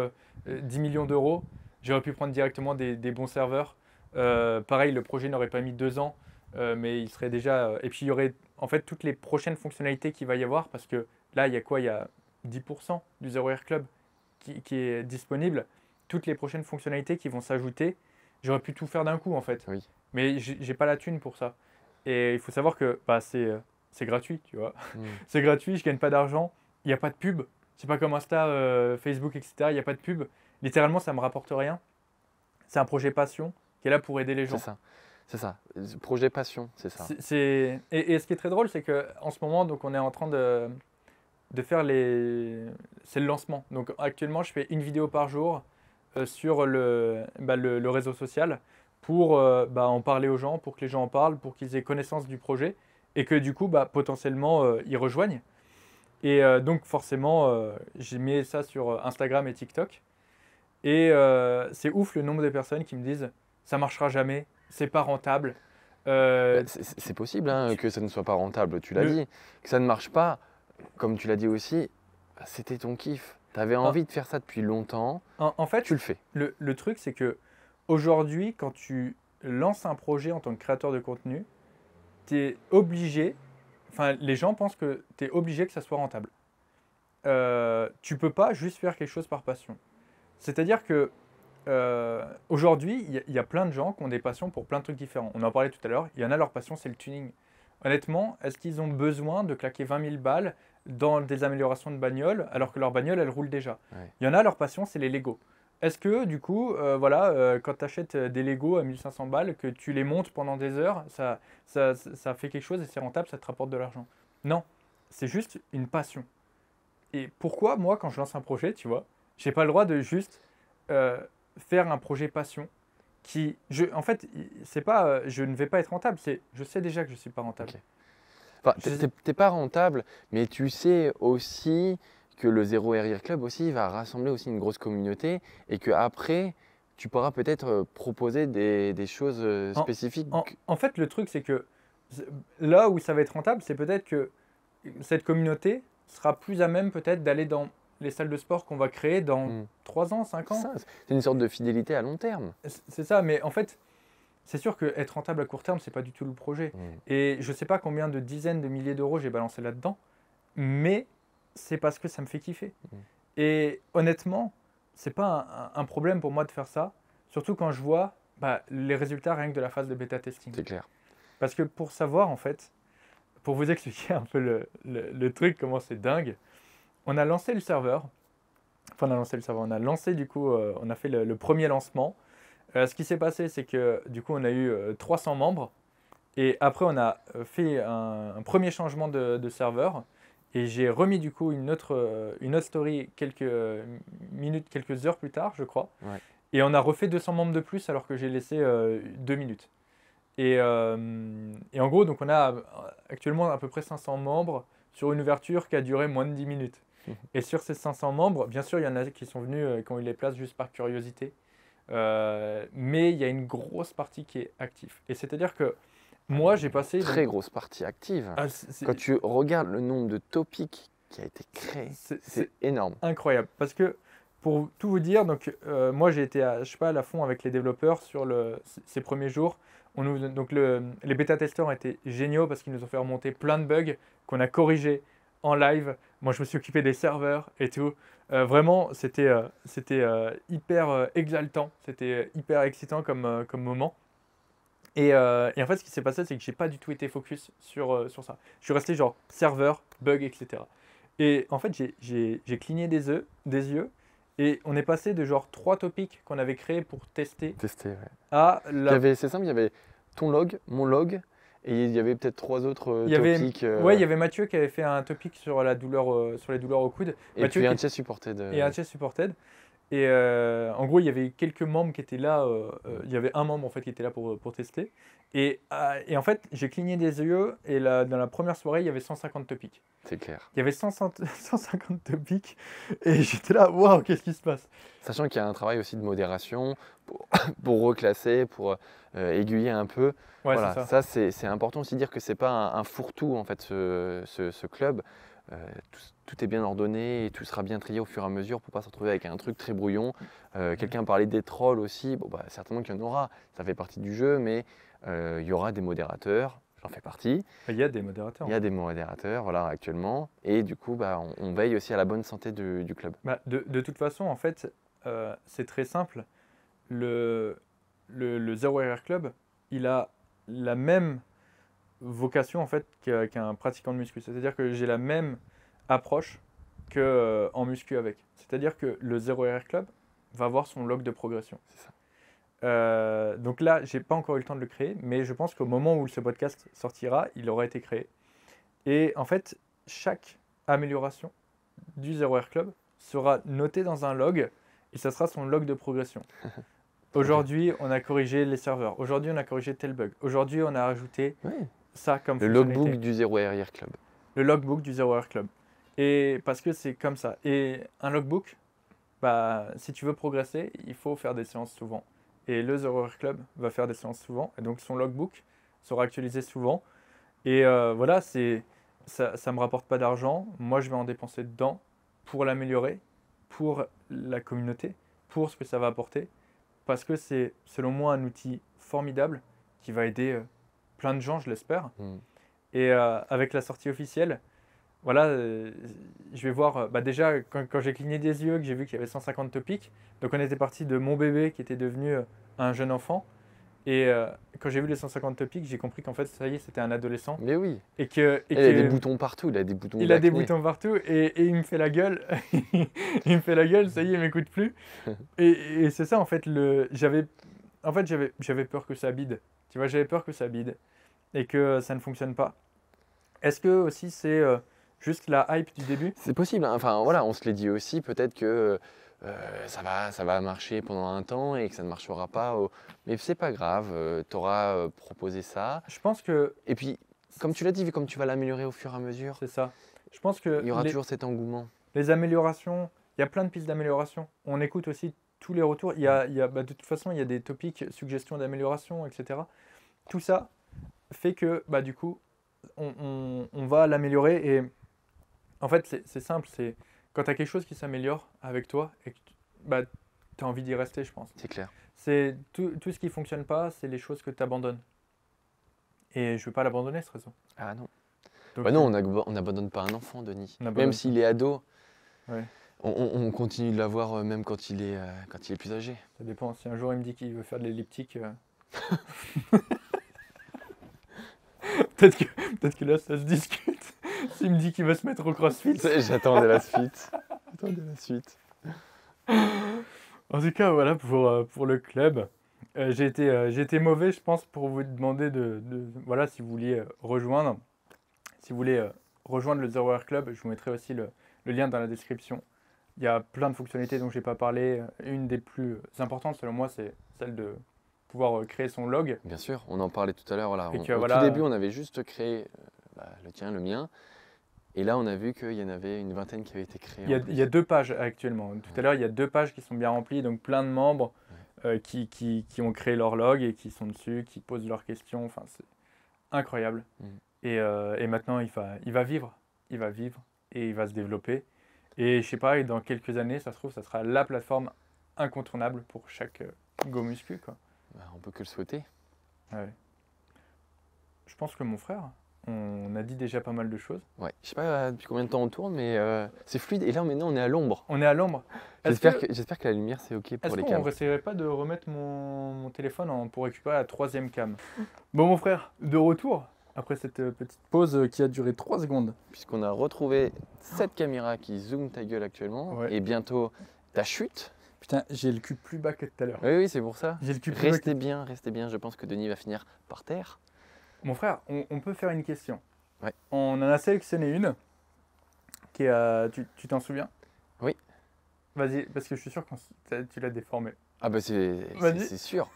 10 millions d'euros, j'aurais pu prendre directement des bons serveurs. Pareil, le projet n'aurait pas mis 2 ans, mais il serait déjà. Et puis, il y aurait en fait toutes les prochaines fonctionnalités qu'il va y avoir, parce que là, il y a quoi? Il y a 10% du Zero Hour Club qui est disponible. Toutes les prochaines fonctionnalités qui vont s'ajouter, j'aurais pu tout faire d'un coup, en fait. Oui. Mais j'ai pas la thune pour ça. Et il faut savoir que bah, c'est gratuit, tu vois. Mm. C'est gratuit, je gagne pas d'argent, il n'y a pas de pub. C'est pas comme Insta, Facebook, etc. Il n'y a pas de pub. Littéralement, ça me rapporte rien. C'est un projet passion qui est là pour aider les gens. C'est ça. C'est ça. Projet passion, c'est ça. Et ce qui est très drôle, c'est qu'en ce moment, donc, on est en train de faire c'est le lancement. Donc actuellement, je fais une vidéo par jour sur le réseau social pour en parler aux gens, pour que les gens en parlent, pour qu'ils aient connaissance du projet et que du coup, potentiellement, ils rejoignent. Et donc forcément, j'ai mis ça sur Instagram et TikTok. Et c'est ouf le nombre de personnes qui me disent ça marchera jamais, c'est pas rentable. C'est possible hein, que ça ne soit pas rentable, tu l'as Le- dit. Que ça ne marche pas, comme tu l'as dit aussi, bah, c'était ton kiff. Tu avais en, envie de faire ça depuis longtemps, en tu fait, le fais. le truc, c'est que aujourd'hui, quand tu lances un projet en tant que créateur de contenu, tu es obligé, enfin, les gens pensent que tu es obligé que ça soit rentable. Tu peux pas juste faire quelque chose par passion. C'est-à-dire que aujourd'hui, il y a plein de gens qui ont des passions pour plein de trucs différents. On en parlait tout à l'heure, il y en a leur passion, c'est le tuning. Honnêtement, est-ce qu'ils ont besoin de claquer 20 000 balles dans des améliorations de bagnole alors que leur bagnole, elle roule déjà? Ouais. Il y en a leur passion, c'est les Lego. Est-ce que du coup, voilà, quand tu achètes des Lego à 1500 balles, que tu les montes pendant des heures, ça fait quelque chose et c'est rentable, ça te rapporte de l'argent? Non, c'est juste une passion. Et pourquoi, moi, quand je lance un projet, tu vois, j'ai pas le droit de juste euh, faire un projet passion en fait, c'est pas, je ne vais pas être rentable, c'est, je sais déjà que je suis pas rentable. Ok. Enfin, Je sais- t'es pas rentable, mais tu sais aussi que le Zero RR Club aussi va rassembler aussi une grosse communauté et que après tu pourras peut-être proposer des choses en, spécifiques. en fait, le truc, c'est que c'est- là où ça va être rentable, c'est peut-être que cette communauté sera plus à même peut-être d'aller dans les salles de sport qu'on va créer dans Hmm. 3 ans, 5 ans. Ça, c'est une sorte de fidélité à long terme. C'est ça, mais en fait, c'est sûr qu'être rentable à court terme, c'est pas du tout le projet. Hmm. Et je sais pas combien de dizaines de milliers d'euros j'ai balancé là-dedans, mais c'est parce que ça me fait kiffer. Mm. Et honnêtement, c'est pas un problème pour moi de faire ça, surtout quand je vois les résultats rien que de la phase de bêta testing. C'est clair. Parce que pour savoir, en fait, pour vous expliquer un peu le truc, comment c'est dingue, on a lancé le serveur, enfin on a lancé le serveur, on a lancé du coup, on a fait le premier lancement. Ce qui s'est passé, c'est que du coup, on a eu 300 membres. Et après, on a fait un premier changement de serveur. Et j'ai remis du coup une autre story quelques minutes, quelques heures plus tard, je crois. Ouais. Et on a refait 200 membres de plus alors que j'ai laissé 2 minutes. Et en gros, donc on a actuellement à peu près 500 membres sur une ouverture qui a duré moins de 10 minutes. Et sur ces 500 membres, bien sûr, il y en a qui sont venus, qui ont eu les places juste par curiosité. Mais il y a une grosse partie qui est active. Et c'est-à-dire que moi, j'ai passé... Très grosse partie active. Ah, Quand tu regardes le nombre de topics qui a été créé, c'est c'est énorme. incroyable. Parce que, pour tout vous dire, donc, moi, j'ai été à cheval à fond avec les développeurs sur ces premiers jours. Donc, les bêta-testeurs étaient géniaux parce qu'ils nous ont fait remonter plein de bugs qu'on a corrigés en live. Moi, je me suis occupé des serveurs et tout. Vraiment, c'était hyper exaltant. C'était hyper excitant comme moment. Et en fait, ce qui s'est passé, c'est que j'ai pas du tout été focus sur ça. Je suis resté genre serveur, bug, etc. Et en fait, j'ai cligné des yeux et on est passé de genre 3 topics qu'on avait créés pour tester Testé, ouais. à C'est simple, il y avait ton log, mon log, et il y avait peut-être 3 autres il y avait, topics. ouais, il y avait Mathieu qui avait fait un topic sur la douleur, sur les douleurs au coude. Et Mathieu puis un qui- chest supported. et un chest supported. Et en gros, il y avait quelques membres qui étaient là. Il y avait un membre en fait qui était là pour tester. Et en fait, j'ai cligné des yeux et dans la première soirée, il y avait 150 topics. C'est clair. Il y avait 150 topics et j'étais là, waouh, qu'est-ce qui se passe? Sachant qu'il y a un travail aussi de modération pour reclasser, pour aiguiller un peu. Ouais, Voilà, c'est ça. c'est important aussi de dire que c'est pas un fourre-tout en fait ce club. Tout est bien ordonné et tout sera bien trié au fur et à mesure pour pas se retrouver avec un truc très brouillon. Quelqu'un parlait des trolls aussi. Bon, bah, certainement qu'il y en aura, ça fait partie du jeu, mais il y aura des modérateurs. J'en fais partie. Il y a des modérateurs. Il y a des modérateurs voilà, actuellement. Et du coup, bah, on veille aussi à la bonne santé du club. De toute façon, en fait, c'est très simple. Le Zero Error Club, il a la même vocation en fait qu'un pratiquant de muscu. C'est-à-dire que j'ai la même approche qu'en muscu avec. C'est-à-dire que le Zero Error Club va avoir son log de progression. C'est ça. Donc là, j'ai pas encore eu le temps de le créer, mais je pense qu'au moment où ce podcast sortira, il aura été créé. Et en fait, chaque amélioration du Zero Error Club sera notée dans un log et ça sera son log de progression. Aujourd'hui, on a corrigé les serveurs. Aujourd'hui, on a corrigé tel bug. Aujourd'hui, on a rajouté Oui. ça comme Le fonctionnalité. logbook du Zero RR Club. Le logbook du Zero Error Club. Et parce que c'est comme ça. Et un logbook, si tu veux progresser, il faut faire des séances souvent. Et le The Rower Club va faire des séances souvent. Et donc son logbook sera actualisé souvent. Et voilà, ça me rapporte pas d'argent. Moi, je vais en dépenser dedans pour l'améliorer, pour la communauté, pour ce que ça va apporter. Parce que c'est, selon moi, un outil formidable qui va aider plein de gens, je l'espère. Mm. Et avec la sortie officielle, voilà, je vais voir, bah déjà, quand j'ai cligné des yeux, que j'ai vu qu'il y avait 150 topics, donc on était parti de mon bébé qui était devenu un jeune enfant. Et quand j'ai vu les 150 topics, j'ai compris qu'en fait, ça y est, c'était un adolescent. Mais oui. Et que, Il a des boutons partout, il a des boutons il a des d'acné. boutons partout et il me fait la gueule. Il me fait la gueule, ça y est, il m'écoute plus. Et c'est ça, en fait, j'avais peur que ça bide. Tu vois, j'avais peur que ça bide et que ça ne fonctionne pas. Est-ce que aussi c'est juste la hype du début? C'est possible, hein. Enfin voilà, on se l'est dit aussi, peut-être que ça va marcher pendant un temps et que ça ne marchera pas. Mais c'est pas grave, tu auras proposé ça. Je pense que Et puis, comme tu l'as dit, vu comme tu vas l'améliorer au fur et à mesure, c'est ça. Je pense que il y aura toujours cet engouement. les améliorations, il y a plein de pistes d'amélioration. On écoute aussi tous les retours. Bah, de toute façon, il y a des topics, suggestions d'amélioration, etc. Tout ça fait que, bah, du coup, on va l'améliorer. Et en fait, c'est simple. C'est quand tu as quelque chose qui s'améliore avec toi et que bah, tu as envie d'y rester, je pense. C'est clair. C'est tout ce qui ne fonctionne pas, c'est les choses que tu abandonnes. Et je ne veux pas l'abandonner, ce réseau. Ah non. Donc, Bah non, on n'abandonne pas un enfant, Denis. On n'abandonne Même pas. s'il est ado, Ouais. on continue de l'avoir même quand il est plus âgé. Ça dépend. Si un jour il me dit qu'il veut faire de l'elliptique, peut-être que là, ça se discute. S'il me dit qu'il va se mettre au crossfit. J'attendais la suite. J'attendais la suite. En tout cas, voilà pour le club. J'ai été mauvais, je pense, pour vous demander voilà, si vous vouliez rejoindre. Si vous voulez rejoindre le Zero Hour Club, je vous mettrai aussi le lien dans la description. Il y a plein de fonctionnalités dont je n'ai pas parlé. Une des plus importantes, selon moi, c'est celle de pouvoir créer son log. Bien sûr, on en parlait tout à l'heure. Voilà. Et que, Au voilà, tout début, on avait juste créé le tien, le mien. Et là, on a vu qu'il y en avait une vingtaine qui avaient été créées. Il y a 2 pages actuellement. Tout à l'heure, il y a 2 pages qui sont bien remplies, donc plein de membres qui ont créé leur log et qui sont dessus, qui posent leurs questions. Enfin, c'est incroyable. Et maintenant, il va vivre. Il va vivre et il va se développer. Et je sais pas, et dans quelques années, ça se trouve, ça sera la plateforme incontournable pour chaque Go Muscu, quoi. On peut que le souhaiter. Ouais. Je pense que mon frère, on a dit déjà pas mal de choses. Ouais, je sais pas depuis combien de temps on tourne, mais c'est fluide. Et là, maintenant, on est à l'ombre. On est à l'ombre. J'espère que la lumière, c'est OK pour les Est-ce cams. qu'on essaierait pas de remettre mon téléphone pour récupérer la 3e cam? Bon, mon frère, de retour, après cette petite pause qui a duré 3 secondes. Puisqu'on a retrouvé cette caméra qui zoome ta gueule actuellement. Ouais. Et bientôt, ta chute. Putain, j'ai le cul plus bas que tout à l'heure. Oui, c'est pour ça. J'ai le cul plus bas Restez bien. Je pense que Denis va finir par terre. Mon frère, on peut faire une question. Ouais. On en a sélectionné une. Qui est, tu t'en souviens? Oui. Vas-y, parce que je suis sûr que tu l'as déformé. Ah bah Vas-y. c'est sûr.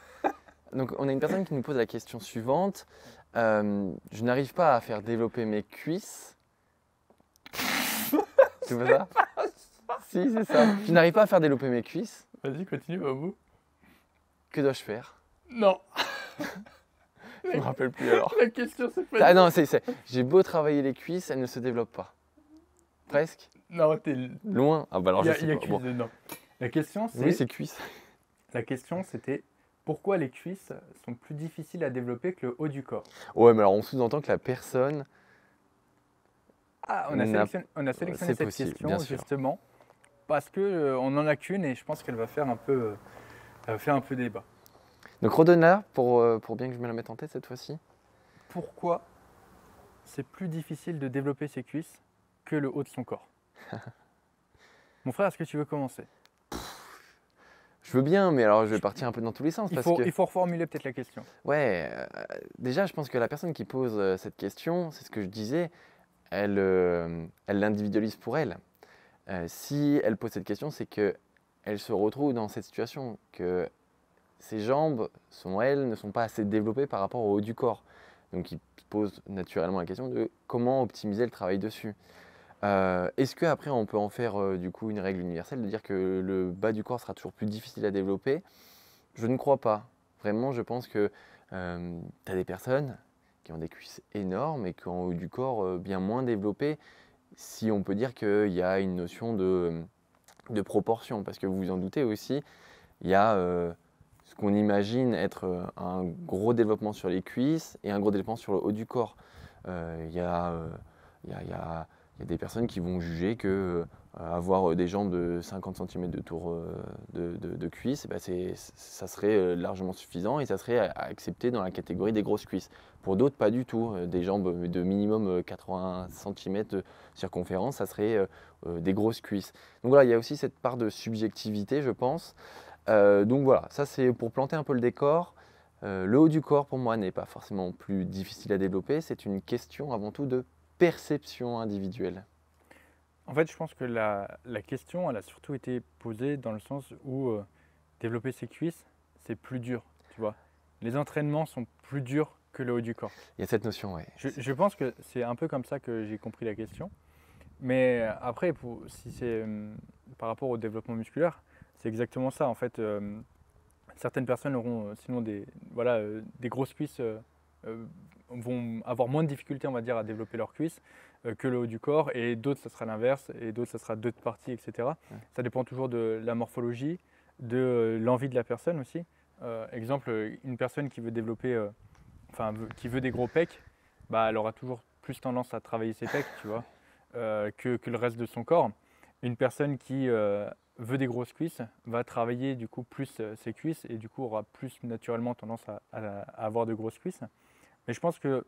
Donc on a une personne qui nous pose la question suivante. Je n'arrive pas à faire développer mes cuisses. Tu vois ça? Si, c'est ça. Je n'arrive pas à faire développer mes cuisses. Vas-y, continue, va au bout. Que dois-je faire? Non. Je me rappelle plus alors. La question, c'est pas... Ah non, j'ai beau travailler les cuisses, elles ne se développent pas. Presque. Non, t'es... Loin. Ah bah alors Il je sais y a pas. cuisse Bon. dedans. La question, Oui, c'est cuisses. La question, c'était pourquoi les cuisses sont plus difficiles à développer que le haut du corps? Ouais, mais alors on sous-entend que la personne... Ah, on a sélectionné cette possible, question bien sûr. justement parce que on en a qu'une et je pense qu'elle va faire un peu, débat. Donc redonne-la pour bien que je me la mette en tête cette fois-ci. Pourquoi c'est plus difficile de développer ses cuisses que le haut de son corps? Mon frère, est-ce que tu veux commencer? Je veux bien, mais alors je vais partir un peu dans tous les sens. Il faut reformuler peut-être la question. Ouais, déjà je pense que la personne qui pose cette question, c'est ce que je disais, elle l'individualise pour elle. Si elle pose cette question, c'est qu'elle se retrouve dans cette situation, que ses jambes, elles, ne sont pas assez développées par rapport au haut du corps. Donc il pose naturellement la question de comment optimiser le travail dessus. Est-ce qu'après on peut en faire du coup une règle universelle de dire que le bas du corps sera toujours plus difficile à développer? Je ne crois pas. Vraiment, je pense que tu as des personnes qui ont des cuisses énormes et qui ont du corps bien moins développé, si on peut dire qu'il y a une notion de proportion. Parce que vous vous en doutez aussi, il y a ce qu'on imagine être un gros développement sur les cuisses et un gros développement sur le haut du corps. Il y a, il y a des personnes qui vont juger que avoir des jambes de 50 cm de tour de cuisse, bah ça serait largement suffisant et ça serait à accepter dans la catégorie des grosses cuisses. Pour d'autres, pas du tout. Des jambes de minimum 80 cm de circonférence, ça serait des grosses cuisses. Donc voilà, il y a aussi cette part de subjectivité, je pense. Donc voilà, ça c'est pour planter un peu le décor. Le haut du corps, pour moi, n'est pas forcément plus difficile à développer. C'est une question avant tout de perception individuelle. En fait, je pense que la question, elle a surtout été posée dans le sens où développer ses cuisses, c'est plus dur, tu vois. Les entraînements sont plus durs que le haut du corps. Il y a cette notion, oui. Je pense que c'est un peu comme ça que j'ai compris la question. Mais après, si c'est par rapport au développement musculaire, c'est exactement ça. En fait, certaines personnes auront sinon des grosses cuisses, vont avoir moins de difficultés, on va dire, à développer leurs cuisses que le haut du corps, et d'autres, ça sera l'inverse, et d'autres, ça sera d'autres parties, etc. Ouais. Ça dépend toujours de la morphologie, de l'envie de la personne aussi. Exemple, une personne qui veut développer, qui veut des gros pecs, bah, elle aura toujours plus tendance à travailler ses pecs, tu vois, que le reste de son corps. Une personne qui veut des grosses cuisses va travailler du coup plus ses cuisses et du coup aura plus naturellement tendance à avoir de grosses cuisses. Mais je pense que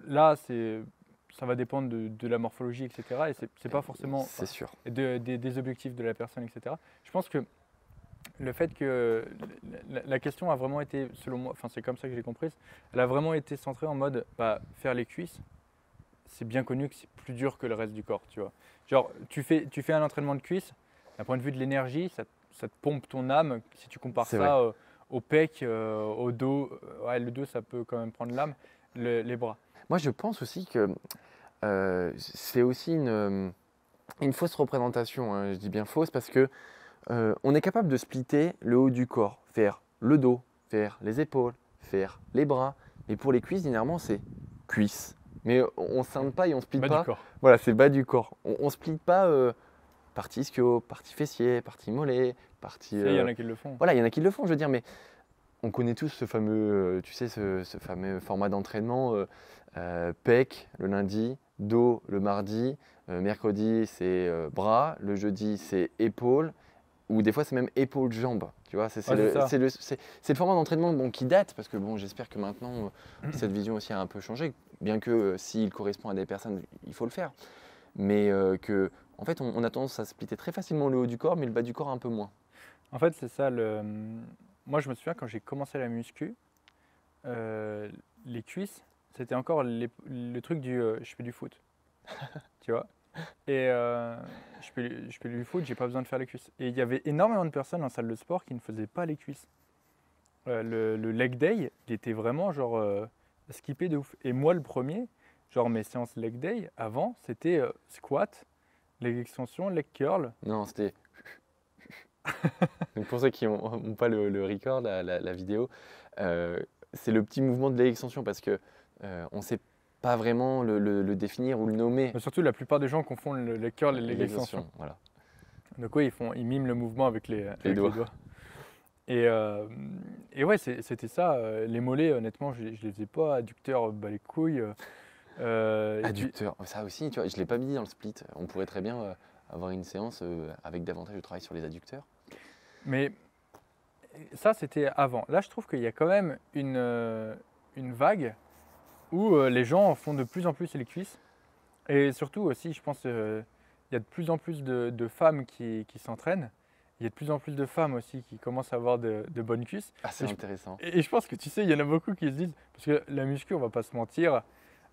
là, ça va dépendre de la morphologie, etc. Et c'est pas forcément C'est sûr. des objectifs de la personne, etc. Je pense que le fait que la question a vraiment été, selon moi, enfin c'est comme ça que j'ai compris, elle a vraiment été centrée en mode bah, faire les cuisses, c'est bien connu que c'est plus dur que le reste du corps, tu vois. Genre, tu fais un entraînement de cuisses, d'un point de vue de l'énergie, ça te pompe ton âme. Si tu compares C'est ça vrai. au pec, au dos, ouais, le dos, ça peut quand même prendre l'âme, les bras. Moi, je pense aussi que c'est aussi une fausse représentation, hein. Je dis bien fausse parce que on est capable de splitter le haut du corps, faire le dos, faire les épaules, faire les bras. Et pour les cuisses, généralement, c'est cuisses. Mais on ne scinde pas et on ne split Bas du pas. corps. Voilà, c'est bas du corps. On ne split pas partie ischio, partie fessier, partie mollet, partie. Ça, il y en a qui le font. Voilà, il y en a qui le font, je veux dire, mais on connaît tous ce fameux, tu sais, ce fameux format d'entraînement pec le lundi, dos le mardi, mercredi c'est bras, le jeudi c'est épaules, ou des fois c'est même épaules-jambes. Tu vois, c'est Ouais, c'est ça. c'est le format d'entraînement bon, qui date, parce que bon, j'espère que maintenant cette vision aussi a un peu changé, bien que s'il correspond à des personnes, il faut le faire. Mais que, en fait, on a tendance à splitter très facilement le haut du corps, mais le bas du corps un peu moins. En fait, c'est ça. Moi, je me souviens quand j'ai commencé la muscu, les cuisses, c'était encore le truc du je fais du foot. Tu vois. Et je fais du foot, j'ai pas besoin de faire les cuisses. Et il y avait énormément de personnes en salle de sport qui ne faisaient pas les cuisses. Le leg day, il était vraiment genre skippé de ouf. Et moi, le premier, genre mes séances leg day, avant, c'était squat, leg extension, leg curl. Non, c'était. Donc pour ceux qui n'ont pas le record, la vidéo, c'est le petit mouvement de l'extension parce que on ne sait pas vraiment le définir ou le nommer. Mais surtout, la plupart des gens confondent le leg curl et le leg extension. Voilà. Donc oui, ils miment le mouvement avec les doigts. Et ouais, c'était ça. Les mollets, honnêtement, je les faisais pas. Adducteurs, bah les couilles. Adducteur, ça aussi, tu vois, je ne l'ai pas mis dans le split. On pourrait très bien avoir une séance avec davantage de travail sur les adducteurs. Mais ça, c'était avant. Là, je trouve qu'il y a quand même une vague où les gens font de plus en plus les cuisses. Et surtout aussi, je pense, il y a de plus en plus de femmes qui s'entraînent. Il y a de plus en plus de femmes aussi qui commencent à avoir de bonnes cuisses. Ah, c'est intéressant. Et je pense que tu sais, il y en a beaucoup qui se disent, parce que la muscu, on va pas se mentir,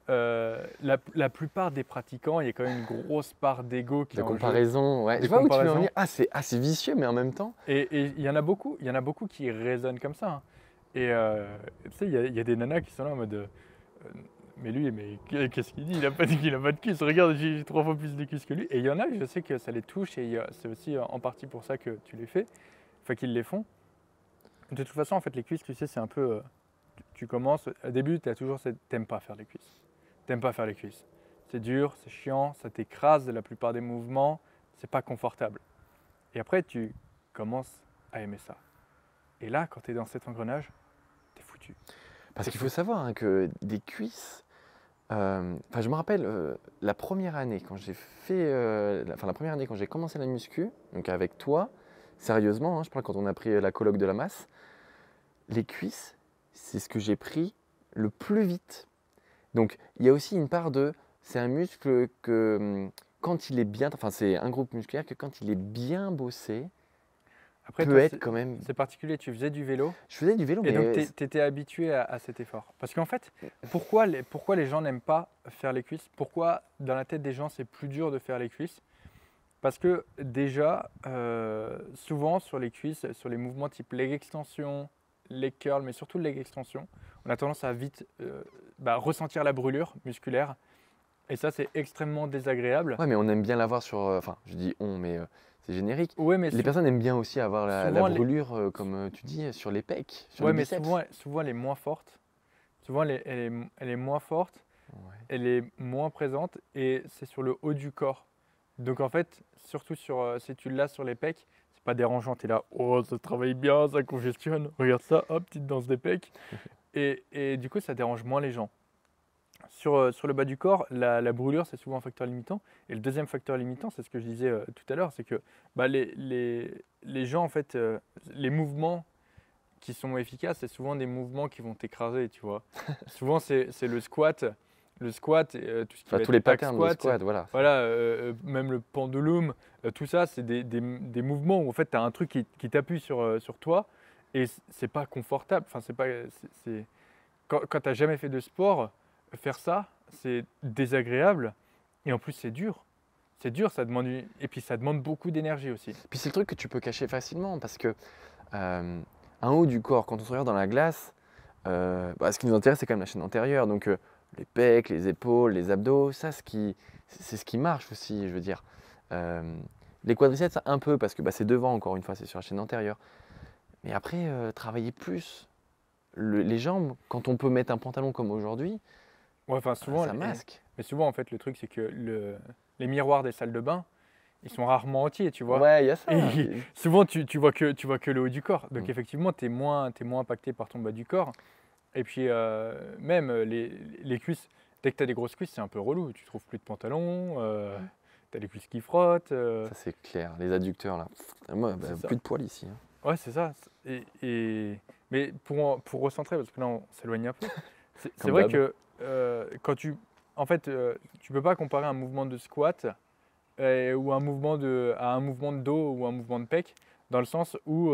la plupart des pratiquants, il y a quand même une grosse part d'ego qui est De en jeu. comparaison, ouais. De Je vois où tu veux en comparaison. venir. Ah, c'est vicieux, mais en même temps. Et il y en a beaucoup qui raisonnent comme ça, hein. Et tu sais, il y a des nanas qui sont là en mode mais lui, mais qu'est-ce qu'il dit? Il a pas dit qu'il a pas de cuisses. Regarde, j'ai 3 fois plus de cuisses que lui. Et il y en a, je sais que ça les touche et c'est aussi en partie pour ça que tu les fais, enfin qu'ils les font. De toute façon, en fait, les cuisses, tu sais, c'est un peu. Tu commences. Au début, tu as toujours cette. T'aimes pas faire les cuisses. T'aimes pas faire les cuisses. C'est dur, c'est chiant, ça t'écrase la plupart des mouvements, c'est pas confortable. Et après, tu commences à aimer ça. Et là, quand tu es dans cet engrenage, t'es foutu. Parce qu'il faut savoir hein, que des cuisses, je me rappelle la première année quand j'ai fait, la première année quand j'ai commencé la muscu, donc avec toi, sérieusement, hein, je parle quand on a pris la colloque de la masse, les cuisses, c'est ce que j'ai pris le plus vite. Donc il y a aussi une part de, c'est un muscle que quand il est bien, enfin c'est un groupe musculaire que quand il est bien bossé, Après, peut toi, être quand même. c'est particulier, tu faisais du vélo Je faisais du vélo, et donc mais tu étais habitué à cet effort. Parce qu'en fait, pourquoi les gens n'aiment pas faire les cuisses? Pourquoi dans la tête des gens c'est plus dur de faire les cuisses? Parce que déjà, souvent sur les cuisses, sur les mouvements type leg extension, leg curl, mais surtout le leg extension, on a tendance à vite ressentir la brûlure musculaire. Et ça, c'est extrêmement désagréable. ouais, mais on aime bien l'avoir sur, enfin je dis on, mais c'est générique. Ouais, mais Les personnes aiment bien aussi avoir la souvent, brûlure, comme tu dis, sur les pecs, sur ouais, les mais biceps. souvent, elle est moins forte. Souvent, elle est moins forte, Ouais. elle est moins présente et c'est sur le haut du corps. Donc en fait, surtout si tu l'as sur les pecs, c'est pas dérangeant. Tu es là, oh, ça travaille bien, ça congestionne. Regarde ça, hop, petite danse des pecs. Et du coup, ça dérange moins les gens. Sur le bas du corps, la brûlure, c'est souvent un facteur limitant. Et le deuxième facteur limitant, c'est ce que je disais tout à l'heure, c'est que les gens, en fait, les mouvements qui sont efficaces, c'est souvent des mouvements qui vont t'écraser, tu vois. Souvent, c'est le squat. Le squat, tout ce qui Enfin, va tous être les back patterns de squat, squat, voilà. voilà, même le pendulum, tout ça, c'est des mouvements où en fait, tu as un truc qui t'appuie sur toi et c'est pas confortable. Enfin, c'est pas, quand tu n'as jamais fait de sport, faire ça, c'est désagréable et en plus, c'est dur. C'est dur, ça demande et puis ça demande beaucoup d'énergie aussi. Puis c'est le truc que tu peux cacher facilement parce que un haut du corps, quand on se regarde dans la glace, ce qui nous intéresse, c'est quand même la chaîne antérieure. Donc les pecs, les épaules, les abdos, ça, c'est ce qui marche aussi, je veux dire. Les quadriceps, un peu parce que c'est devant, encore une fois, c'est sur la chaîne antérieure. Mais après, travailler plus les jambes, quand on peut mettre un pantalon comme aujourd'hui, Ouais, enfin, souvent, ça masque. mais souvent, en fait, le truc, c'est que les miroirs des salles de bain, ils sont rarement entiers, tu vois. Ouais, il y a ça. Et souvent, tu vois que le haut du corps. Donc, Mm. effectivement, tu es moins impacté par ton bas du corps. Et puis, même les cuisses, dès que tu as des grosses cuisses, c'est un peu relou. Tu trouves plus de pantalon, tu as les cuisses qui frottent. Ça, c'est clair. Les adducteurs, là. Moi, C'est ça. plus de poils ici. Hein. Ouais, c'est ça. Mais pour recentrer, parce que là, on s'éloigne un peu, c'est Comme vrai d'hab. que quand tu. En fait, tu peux pas comparer un mouvement de squat ou à un mouvement de dos ou un mouvement de pec, dans le sens où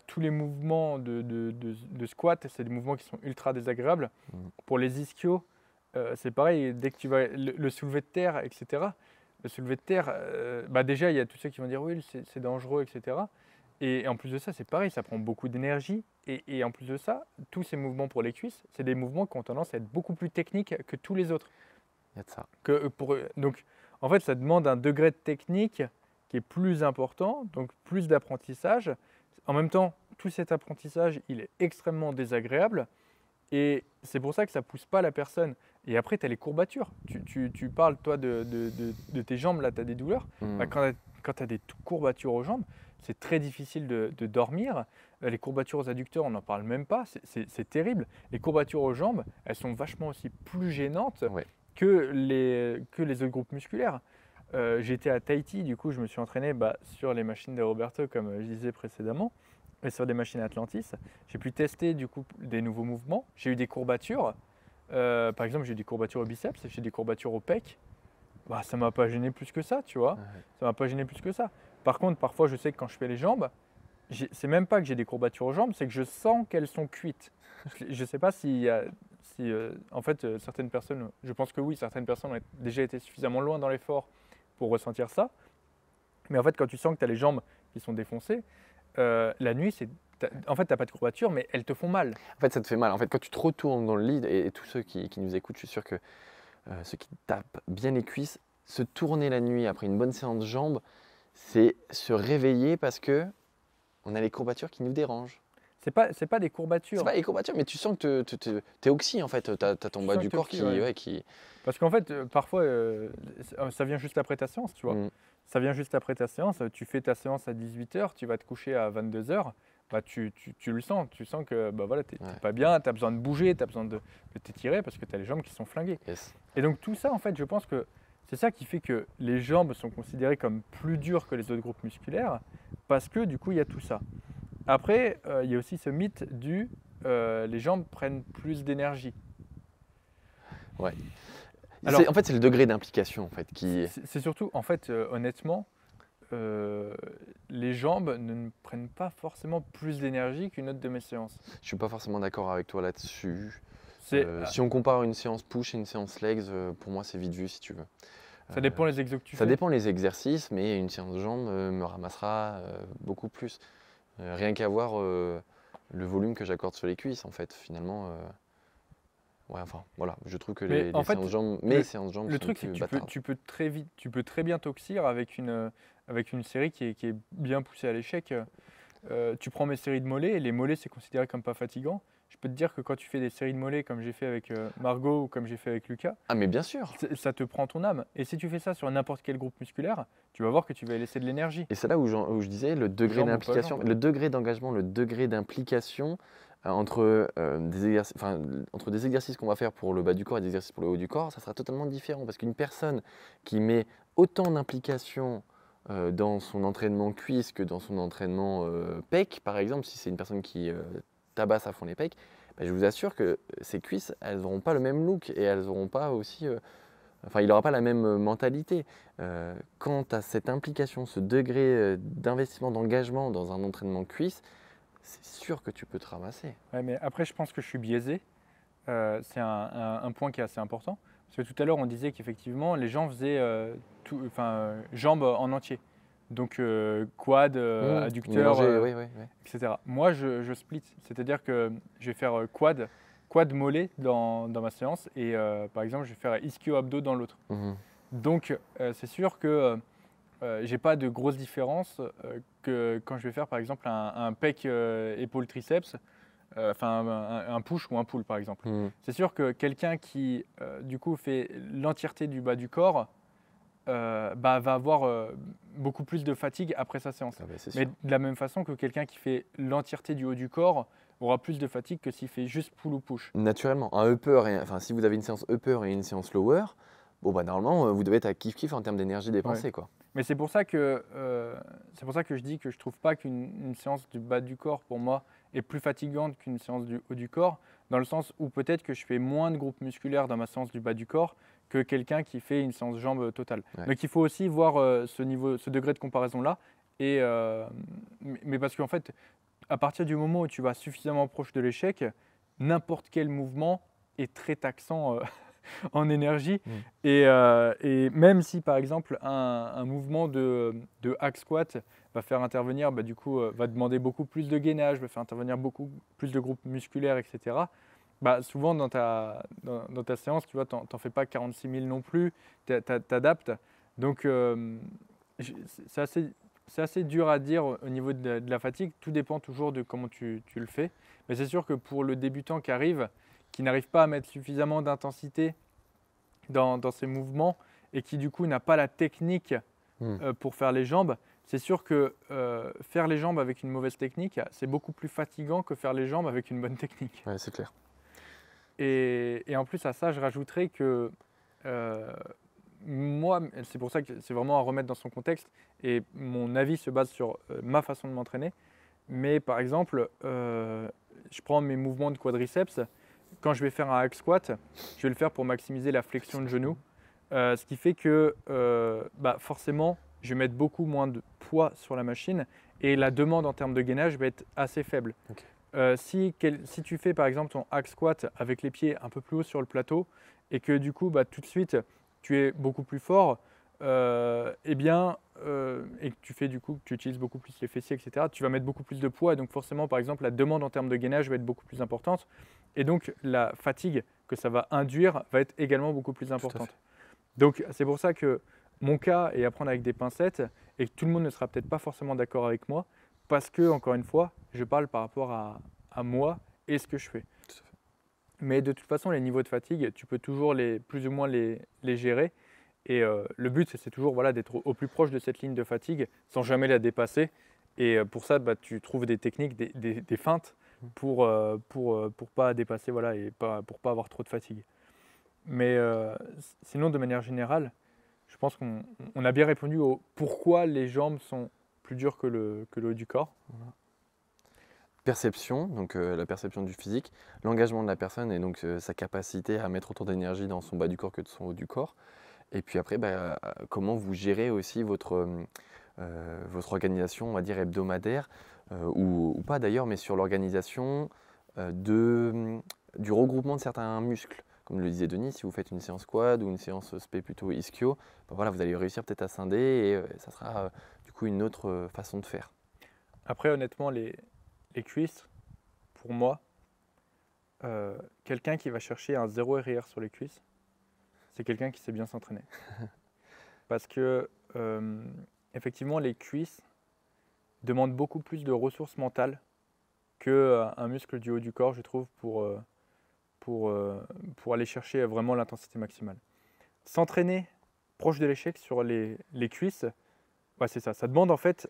tous les mouvements de squat, c'est des mouvements qui sont ultra désagréables. Mm. Pour les ischios, c'est pareil, dès que tu vas le soulevé de terre, etc. Le soulevé de terre, déjà, il y a tous ceux qui vont dire oui, c'est dangereux, etc. Et en plus de ça, c'est pareil, ça prend beaucoup d'énergie. Et en plus de ça, tous ces mouvements pour les cuisses, c'est des mouvements qui ont tendance à être beaucoup plus techniques que tous les autres. Il y a de ça. Donc, en fait, ça demande un degré de technique qui est plus important, donc plus d'apprentissage. En même temps, tout cet apprentissage, il est extrêmement désagréable. Et c'est pour ça que ça ne pousse pas la personne. Et après, tu as les courbatures. Tu parles, toi, de tes jambes, là, tu as des douleurs. Mm. Quand tu as des courbatures aux jambes, c'est très difficile de dormir. Les courbatures aux adducteurs, on n'en parle même pas. C'est terrible. Les courbatures aux jambes, elles sont vachement aussi plus gênantes Ouais. que les autres groupes musculaires. J'étais à Tahiti, du coup, je me suis entraîné sur les machines de Roberto, comme je disais précédemment, et sur des machines Atlantis. J'ai pu tester du coup des nouveaux mouvements. J'ai eu des courbatures. Par exemple, j'ai eu des courbatures au biceps, j'ai des courbatures au pec. Ça m'a pas gêné plus que ça, tu vois. Ouais. Ça m'a pas gêné plus que ça. Par contre, parfois, je sais que quand je fais les jambes, c'est même pas que j'ai des courbatures aux jambes, c'est que je sens qu'elles sont cuites. Je sais pas si en fait, certaines personnes, je pense que oui, certaines personnes ont déjà été suffisamment loin dans l'effort pour ressentir ça. Mais en fait, quand tu sens que tu as les jambes qui sont défoncées, la nuit, en fait, tu n'as pas de courbatures, mais elles te font mal. En fait, ça te fait mal. En fait, quand tu te retournes dans le lit, et tous ceux qui nous écoutent, je suis sûr que ceux qui tapent bien les cuisses, se tourner la nuit après une bonne séance de jambes, c'est se réveiller parce que on a les courbatures qui nous dérangent. c'est pas des C'est courbatures. pas les courbatures, mais tu sens que tu es oxy en fait. Tu as ton Tu bas sens du que t'es corps oxy, qui, ouais. ouais, qui. Parce qu'en fait, parfois, ça vient juste après ta séance, tu vois. Mm. Ça vient juste après ta séance. Tu fais ta séance à 18h, tu vas te coucher à 22h. Bah, tu le sens. Tu sens que bah, voilà, t'es Ouais. pas bien, tu as besoin de bouger, tu as besoin de t'étirer parce que tu as les jambes qui sont flinguées. Yes. Et donc tout ça, en fait, je pense que c'est ça qui fait que les jambes sont considérées comme plus dures que les autres groupes musculaires parce que du coup, il y a tout ça. Après, il y a aussi ce mythe du les jambes prennent plus d'énergie. Ouais. Alors- En fait, c'est le degré d'implication en fait qui. C'est surtout, en fait, honnêtement, les jambes ne prennent pas forcément plus d'énergie qu'une autre de mes séances. Je suis pas forcément d'accord avec toi là-dessus. C'est, Si on compare une séance push et une séance legs, pour moi c'est vite vu si tu veux. ça dépend les exos que tu Ça fais. dépend les exercices, mais une séance de jambes me ramassera beaucoup plus. Rien qu'à voir le volume que j'accorde sur les cuisses en fait finalement. Ouais, enfin voilà, je trouve que Mais les en fait, séances jambes, le- mes séances jambes Le sont truc, c'est plus que bâtardes. tu peux très bien t'oxyre avec une série qui est bien poussée à l'échec. Tu prends mes séries de mollets, et les mollets, c'est considéré comme pas fatigant. Je peux te dire que quand tu fais des séries de mollets comme j'ai fait avec Margot ou comme j'ai fait avec Lucas, Ah mais bien sûr. ça te prend ton âme. Et si tu fais ça sur n'importe quel groupe musculaire, tu vas voir que tu vas laisser de l'énergie. Et c'est là où je disais le degré Jambes ou pas d'implication, jambes. le degré d'engagement, le degré d'implication entre, entre des exercices qu'on va faire pour le bas du corps et des exercices pour le haut du corps, ça sera totalement différent. Parce qu'une personne qui met autant d'implication dans son entraînement cuisse que dans son entraînement pec, par exemple, si c'est une personne qui tabasse à fond les pecs, bah, je vous assure que ces cuisses, elles n'auront pas le même look et elles n'auront pas aussi... Enfin, il n'aura pas la même mentalité. Quant à cette implication, ce degré d'investissement, d'engagement dans un entraînement cuisse, c'est sûr que tu peux te ramasser. Ouais, mais après, je pense que je suis biaisé. C'est un point qui est assez important. Parce que tout à l'heure, on disait qu'effectivement, les gens faisaient jambes en entier. Donc quad, adducteur, Mélanger, oui, oui, oui. etc. Moi, je split. C'est-à-dire que je vais faire quad mollet dans ma séance. Et par exemple, je vais faire ischio-abdos dans l'autre. Mhm. Donc, c'est sûr que j'ai pas de grosse différence que quand je vais faire par exemple un pec épaule triceps, un push ou un pull par exemple. Mhm. C'est sûr que quelqu'un qui du coup fait l'entièreté du bas du corps va avoir beaucoup plus de fatigue après sa séance. Ah bah, c'est Mais sûr. de la même façon que quelqu'un qui fait l'entièreté du haut du corps aura plus de fatigue que s'il fait juste pull ou push. Naturellement, un upper, enfin, si vous avez une séance upper et une séance lower, bon, bah, normalement, vous devez être à kiff-kiff en termes d'énergie dépensée. Quoi. Mais c'est pour ça que je dis que je trouve pas qu'une séance du bas du corps pour moi est plus fatigante qu'une séance du haut du corps, dans le sens où peut-être que je fais moins de groupes musculaires dans ma séance du bas du corps que quelqu'un qui fait une séance jambes totale. Ouais. Donc il faut aussi voir ce degré de comparaison là, mais parce qu'en fait, à partir du moment où tu vas suffisamment proche de l'échec, n'importe quel mouvement est très taxant en énergie. Mm. Et même si par exemple un mouvement de hack squat va faire intervenir, va demander beaucoup plus de gainage, va faire intervenir beaucoup plus de groupes musculaires, etc. Souvent dans ta séance, tu vois, t'en fais pas 46 000 non plus, t'adaptes. Donc c'est assez dur à dire au niveau de la fatigue, tout dépend toujours de comment tu le fais. Mais c'est sûr que pour le débutant qui n'arrive pas à mettre suffisamment d'intensité dans ses mouvements et qui du coup n'a pas la technique pour faire les jambes, c'est sûr que faire les jambes avec une mauvaise technique, c'est beaucoup plus fatigant que faire les jambes avec une bonne technique. Ouais, c'est clair. Et en plus à ça, je rajouterais que moi, c'est pour ça que c'est vraiment à remettre dans son contexte et mon avis se base sur ma façon de m'entraîner. Mais par exemple, je prends mes mouvements de quadriceps. Quand je vais faire un hack squat, je vais le faire pour maximiser la flexion de genou. Ce qui fait que forcément, je vais mettre beaucoup moins de poids sur la machine et la demande en termes de gainage va être assez faible. Okay. Si tu fais par exemple ton hack squat avec les pieds un peu plus haut sur le plateau et que du coup tout de suite tu es beaucoup plus fort, et que tu fais du coup que tu utilises beaucoup plus les fessiers, etc., tu vas mettre beaucoup plus de poids et donc forcément par exemple la demande en termes de gainage va être beaucoup plus importante et donc la fatigue que ça va induire va être également beaucoup plus importante. Donc c'est pour ça que mon cas est à prendre avec des pincettes et que tout le monde ne sera peut-être pas forcément d'accord avec moi parce que encore une fois je parle par rapport à moi et ce que je fais. Tout à fait. Mais de toute façon, les niveaux de fatigue, tu peux toujours plus ou moins les gérer. Et le but, c'est toujours voilà, d'être au plus proche de cette ligne de fatigue sans jamais la dépasser. Et pour ça, tu trouves des techniques, des feintes pour pas dépasser voilà, et pour pas avoir trop de fatigue. Mais sinon, de manière générale, je pense qu'on a bien répondu au pourquoi les jambes sont plus dures que le haut du corps. Voilà. Perception, donc la perception du physique, l'engagement de la personne et donc sa capacité à mettre autant d'énergie dans son bas du corps que de son haut du corps. Et puis après, comment vous gérez aussi votre organisation, on va dire hebdomadaire, ou pas d'ailleurs, mais sur l'organisation du regroupement de certains muscles. Comme le disait Denis, si vous faites une séance quad ou une séance spé plutôt ischio, voilà, vous allez réussir peut-être à scinder et ça sera du coup une autre façon de faire. Après, honnêtement, les cuisses, pour moi, quelqu'un qui va chercher un 0 RIR sur les cuisses, c'est quelqu'un qui sait bien s'entraîner. Parce que, effectivement, les cuisses demandent beaucoup plus de ressources mentales qu'un muscle du haut du corps, je trouve, pour aller chercher vraiment l'intensité maximale. S'entraîner proche de l'échec sur les cuisses, c'est ça. Ça demande en fait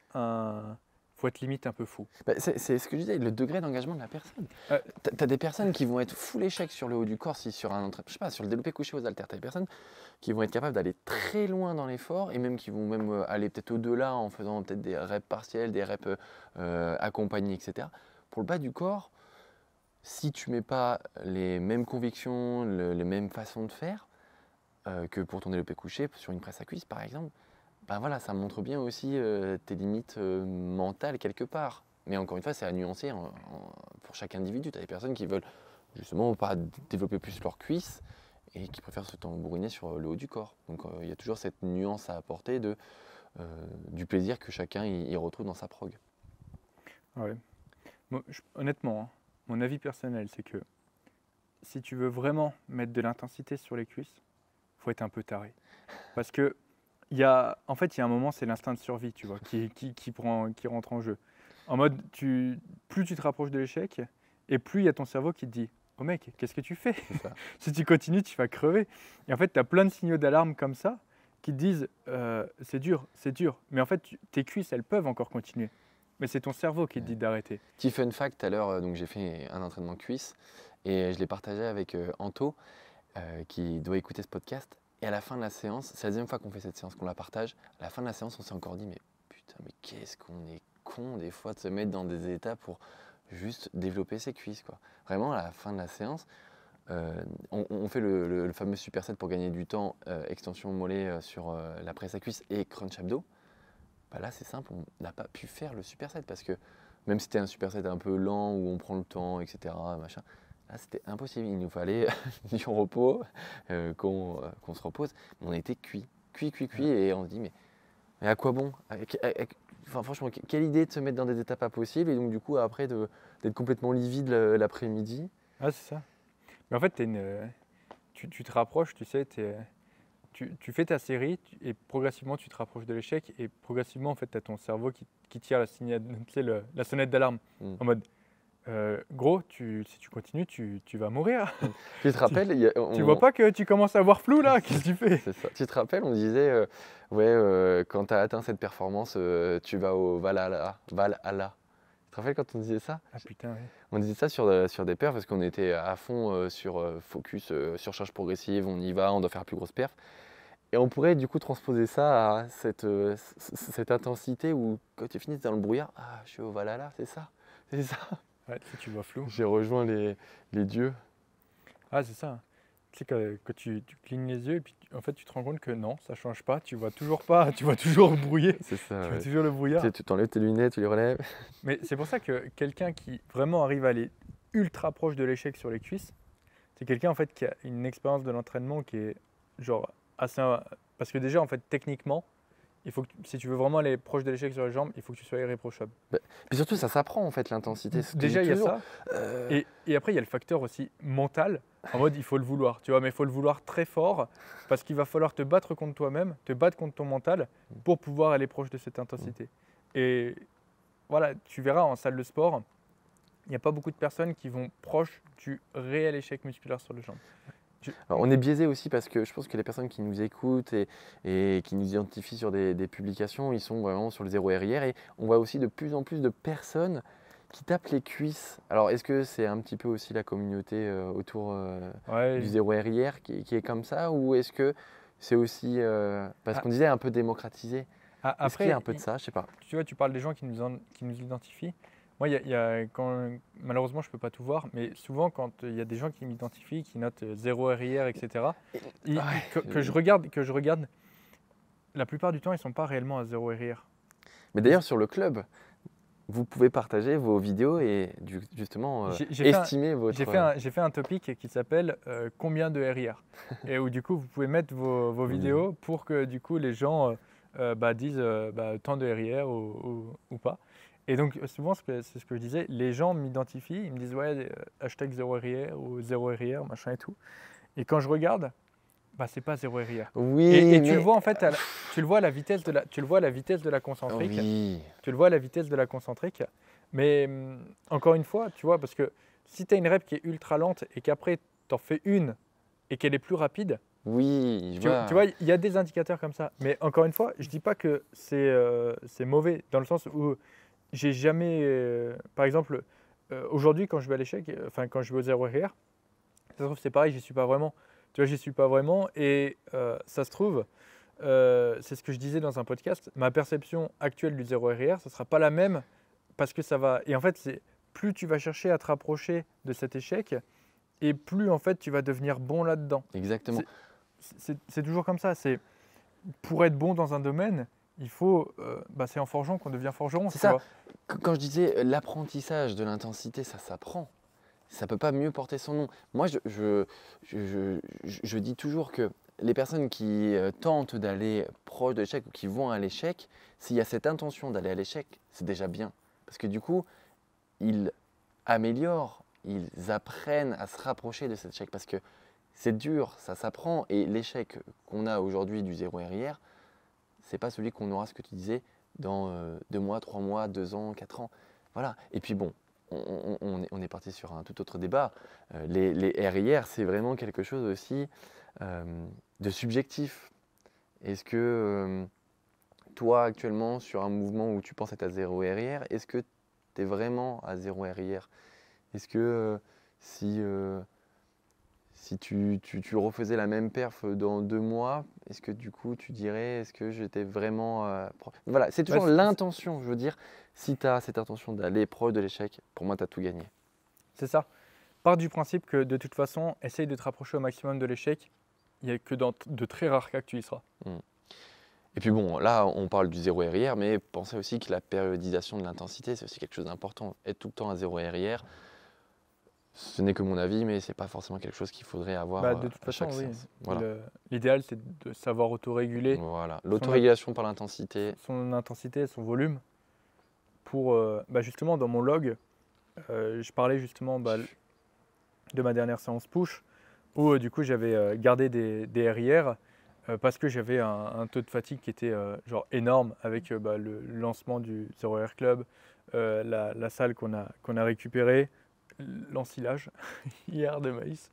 faut être limite un peu fou. C'est ce que je disais, le degré d'engagement de la personne. Tu as des personnes qui vont être full échec sur le haut du corps, si sur je sais pas, sur le développé couché aux haltères, tu as des personnes qui vont être capables d'aller très loin dans l'effort et même qui vont même aller peut-être au-delà en faisant peut-être des reps partiels, des reps accompagnés, etc. Pour le bas du corps, si tu mets pas les mêmes convictions, les mêmes façons de faire que pour ton développé couché sur une presse à cuisse par exemple, voilà, ça montre bien aussi tes limites mentales quelque part. Mais encore une fois, c'est à nuancer pour chaque individu. Tu as des personnes qui veulent justement pas développer plus leurs cuisses et qui préfèrent se tambouriner sur le haut du corps. Donc il y a toujours cette nuance à apporter du plaisir que chacun y retrouve dans sa prog. Ouais. Moi, honnêtement, hein, mon avis personnel, c'est que si tu veux vraiment mettre de l'intensité sur les cuisses, il faut être un peu taré. Parce que il y a un moment, c'est l'instinct de survie, tu vois, qui rentre en jeu. En mode, plus tu te rapproches de l'échec, et plus il y a ton cerveau qui te dit « Oh mec, qu'est-ce que tu fais ? Si tu continues, tu vas crever. » Et en fait, tu as plein de signaux d'alarme comme ça qui te disent c'est dur. » Mais en fait, tes cuisses, elles peuvent encore continuer. Mais c'est ton cerveau qui te dit d'arrêter. Petit fun fact, tout à l'heure, j'ai fait un entraînement cuisse et je l'ai partagé avec Anto, qui doit écouter ce podcast. Et à la fin de la séance, c'est la deuxième fois qu'on fait cette séance, qu'on la partage. À la fin de la séance, on s'est encore dit, mais putain, mais qu'est-ce qu'on est con des fois de se mettre dans des états pour juste développer ses cuisses, quoi. Vraiment, à la fin de la séance, on fait le fameux superset pour gagner du temps, extension mollet sur la presse à cuisse et crunch abdos. Là, c'est simple, on n'a pas pu faire le superset parce que même si c'était un superset un peu lent où on prend le temps, etc., machin, là, c'était impossible. Il nous fallait du repos, qu'on se repose. On était cuit. Et on se dit, mais à quoi bon? Franchement, quelle idée de se mettre dans des étapes pas possibles et donc du coup, après, d'être complètement livide l'après-midi. Ah, c'est ça. Mais en fait, tu te rapproches, tu sais, tu fais ta série et progressivement, tu te rapproches de l'échec et progressivement, en fait, tu as ton cerveau qui tire la sonnette d'alarme en mode gros, si tu continues, tu vas mourir. Tu te rappelles Tu vois pas que tu commences à avoir flou là? Qu'est-ce que tu fais? C'est ça. Tu te rappelles, on disait quand tu as atteint cette performance, tu vas au Valhalla. Tu te rappelles quand on disait ça? Ah putain, oui. On disait ça sur des perfs parce qu'on était à fond sur focus, surcharge progressive, on y va, on doit faire la plus grosse perf. Et on pourrait du coup transposer ça à cette intensité où quand tu finis dans le brouillard, je suis au Valhalla, c'est ça. Ouais, tu vois flou. J'ai rejoint les dieux. Ah, c'est ça. Tu sais que tu clignes les yeux et puis en fait tu te rends compte que non, ça change pas, tu vois toujours brouillé. C'est ça. Tu vois toujours le brouillard. Tu t'enlèves tes lunettes, tu les relèves. Mais c'est pour ça que quelqu'un qui vraiment arrive à aller ultra proche de l'échec sur les cuisses, c'est quelqu'un en fait qui a une expérience de l'entraînement qui est genre assez... Parce que déjà en fait techniquement, il faut que si tu veux vraiment aller proche de l'échec sur les jambes, il faut que tu sois irréprochable. Mais surtout ça s'apprend en fait l'intensité. Déjà il y a ça. Et après il y a le facteur aussi mental. En mode il faut le vouloir, tu vois, mais il faut le vouloir très fort parce qu'il va falloir te battre contre toi-même, te battre contre ton mental pour pouvoir aller proche de cette intensité. Et voilà, tu verras en salle de sport, il n'y a pas beaucoup de personnes qui vont proche du réel échec musculaire sur le jambes. Alors, on est biaisé aussi parce que je pense que les personnes qui nous écoutent et qui nous identifient sur des publications, ils sont vraiment sur le zéro RIR et on voit aussi de plus en plus de personnes qui tapent les cuisses. Alors, est-ce que c'est un petit peu aussi la communauté autour Ouais. du zéro RIR qui est comme ça ou est-ce que c'est aussi, parce Ah. qu'on disait un peu démocratisé, est-ce qu'il y a un peu de ça? Je sais pas. Tu vois, tu parles des gens qui nous identifient. Moi, malheureusement, je ne peux pas tout voir, mais souvent, quand il y a des gens qui m'identifient, qui notent 0 RIR, etc., Ouais. que je regarde, la plupart du temps, ils ne sont pas réellement à 0 RIR. Mais d'ailleurs, sur le club, vous pouvez partager vos vidéos et justement estimer votre… J'ai fait un topic qui s'appelle Combien de RIR et où du coup, vous pouvez mettre vos vidéos pour que du coup, les gens disent tant de RIR ou pas. Et donc, souvent, c'est ce que je disais, les gens m'identifient, ils me disent ouais, hashtag 0 RIR ou 0 RIR, machin et tout. Et quand je regarde, c'est pas 0 RIR. Oui, Et tu mais… le vois en fait, tu le vois à la vitesse de la concentrique. Oui. Tu le vois à la vitesse de la concentrique. Mais encore une fois, tu vois, parce que si tu as une rep qui est ultra lente et qu'après tu en fais une et qu'elle est plus rapide, Oui, tu vois, il y a des indicateurs comme ça. Mais encore une fois, je dis pas que c'est mauvais dans le sens où j'ai jamais, par exemple, aujourd'hui quand je vais à l'échec, enfin quand je vais au 0 RR, ça se trouve c'est pareil, j'y suis pas vraiment. Tu vois, j'y suis pas vraiment et ça se trouve, c'est ce que je disais dans un podcast, ma perception actuelle du 0 RR, ce sera pas la même parce que ça va. Et en fait, c'est plus tu vas chercher à te rapprocher de cet échec et plus en fait tu vas devenir bon là-dedans. Exactement. C'est toujours comme ça. C'est pour être bon dans un domaine, il faut. C'est en forgeant qu'on devient forgeron. C'est tu ça. vois. Quand je disais l'apprentissage de l'intensité, ça s'apprend. Ça ne peut pas mieux porter son nom. Moi, je dis toujours que les personnes qui tentent d'aller proche de l'échec ou qui vont à l'échec, s'il y a cette intention d'aller à l'échec, c'est déjà bien. Parce que du coup, ils améliorent, ils apprennent à se rapprocher de cet échec. Parce que c'est dur, ça s'apprend. Et l'échec qu'on a aujourd'hui du 0 RIR, ce n'est pas celui qu'on aura, ce que tu disais, dans 2 mois, 3 mois, 2 ans, 4 ans. Voilà. Et puis bon, on est parti sur un tout autre débat. Les RIR, c'est vraiment quelque chose aussi de subjectif. Est-ce que toi, actuellement, sur un mouvement où tu penses être à 0 RIR, est-ce que tu es vraiment à 0 RIR? Est-ce que si tu refaisais la même perf dans 2 mois, est-ce que du coup tu dirais, est-ce que j'étais vraiment… Voilà, c'est toujours l'intention, je veux dire. Si tu as cette intention d'aller proche de l'échec, pour moi, tu as tout gagné. C'est ça. Pars du principe que de toute façon, essaye de te rapprocher au maximum de l'échec. Il n'y a que dans de très rares cas que tu y seras. Et puis bon, là, on parle du 0 RIR, mais pensez aussi que la périodisation de l'intensité, c'est aussi quelque chose d'important. Être tout le temps à 0 RIR, ce n'est que mon avis, mais ce n'est pas forcément quelque chose qu'il faudrait avoir de toute à façon, chaque oui. séance. Voilà. L'idéal, c'est de savoir autoréguler Voilà. L'autorégulation par l'intensité. son intensité et son volume. Pour, justement, dans mon log, je parlais justement de ma dernière séance push, où du coup, j'avais gardé des RIR parce que j'avais un taux de fatigue qui était genre énorme avec le lancement du 0R Club, la salle qu'on a récupérée, l'ensilage hier de maïs,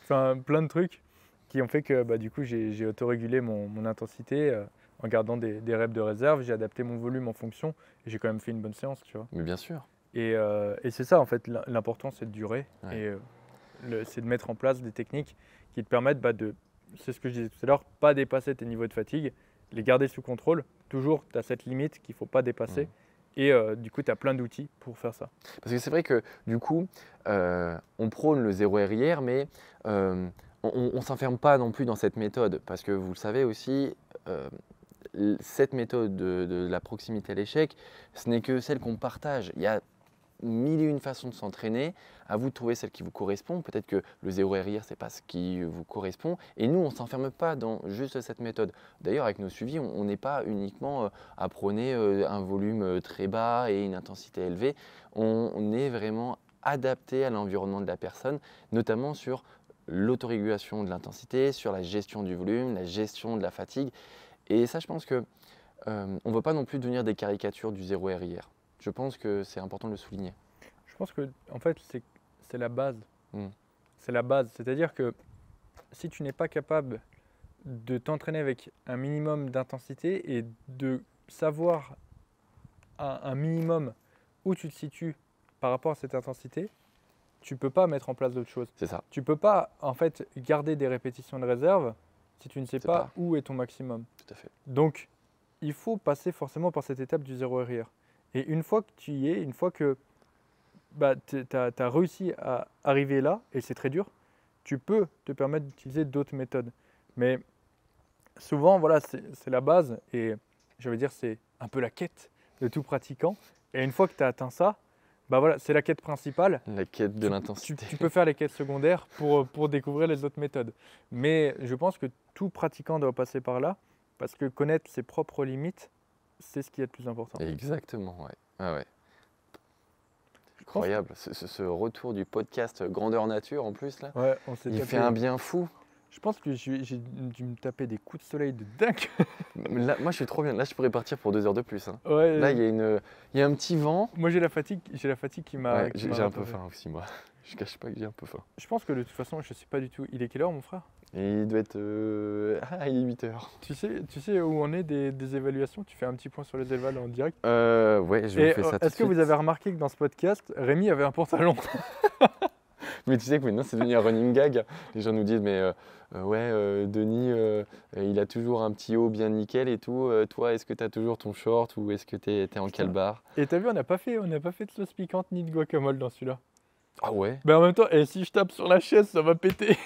enfin plein de trucs qui ont fait que du coup j'ai autorégulé mon intensité en gardant des reps de réserve, j'ai adapté mon volume en fonction et j'ai quand même fait une bonne séance, tu vois. Mais bien sûr. Et c'est ça en fait, l'important c'est de durer Ouais. et c'est de mettre en place des techniques qui te permettent de, c'est ce que je disais tout à l'heure, pas dépasser tes niveaux de fatigue, les garder sous contrôle, toujours tu as cette limite qu'il ne faut pas dépasser. Et du coup, tu as plein d'outils pour faire ça. Parce que c'est vrai que du coup, on prône le 0 RIR, mais on ne s'enferme pas non plus dans cette méthode. Parce que vous le savez aussi, cette méthode de la proximité à l'échec, ce n'est que celle qu'on partage. Il y a 1001 façons de s'entraîner. À vous de trouver celle qui vous correspond. Peut-être que le 0 RIR, ce n'est pas ce qui vous correspond. Et nous, on ne s'enferme pas dans juste cette méthode. D'ailleurs, avec nos suivis, on n'est pas uniquement à prôner un volume très bas et une intensité élevée. On est vraiment adapté à l'environnement de la personne, notamment sur l'autorégulation de l'intensité, sur la gestion du volume, la gestion de la fatigue. Et ça, je pense qu'on ne veut pas non plus devenir des caricatures du 0 RIR. Je pense que c'est important de le souligner. Je pense que en fait, c'est la base. Mm. C'est la base. C'est-à-dire que si tu n'es pas capable de t'entraîner avec un minimum d'intensité et de savoir un minimum où tu te situes par rapport à cette intensité, tu ne peux pas mettre en place d'autres choses. C'est ça. Tu ne peux pas en fait garder des répétitions de réserve si tu ne sais C'est pas pas. où est ton maximum. Tout à fait. Donc, il faut passer forcément par cette étape du zéro RIR. Et une fois que tu y es, une fois que bah, tu as réussi à arriver là, et c'est très dur, tu peux te permettre d'utiliser d'autres méthodes. Mais souvent, voilà, c'est la base, et je veux dire, c'est un peu la quête de tout pratiquant. Et une fois que tu as atteint ça, bah voilà, c'est la quête principale. La quête de l'intensité. Tu peux faire les quêtes secondaires pour découvrir les autres méthodes. Mais je pense que tout pratiquant doit passer par là, parce que connaître ses propres limites, c'est ce qui est le plus important. Exactement, ouais. Ah ouais. Je pense Incroyable. Ce retour du podcast Grandeur Nature en plus là. Ouais, on s'est Il tapé- fait un bien fou. Je pense que j'ai dû me taper des coups de soleil de dingue. Là, moi je suis trop bien. Là je pourrais partir pour 2 heures de plus. Hein. Ouais, Là il y a un petit vent. moi j'ai la fatigue qui m'a. Ouais, qui j'ai m'a j'ai un peu rattrapé. faim aussi moi. Je cache pas que j'ai un peu faim. Je pense que de toute façon, je sais pas du tout. Il est quelle heure, mon frère? Et il doit être. Ah, il est 8 heures. Tu sais où on est des évaluations? Tu fais un petit point sur les évals en direct. Ouais, je vous Et fais ça tout de est-ce que vous suite. avez remarqué que dans ce podcast, Rémi avait un pantalon? Mais tu sais que maintenant c'est devenu un running gag. Les gens nous disent mais ouais Denis il a toujours un petit haut bien nickel et tout. Toi est-ce que tu as toujours ton short ou est-ce que t'es en Putain. calbar? Et t'as vu, on n'a pas fait de sauce piquante ni de guacamole dans celui-là. Ah ouais. Mais en même temps, et si je tape sur la chaise, ça va péter.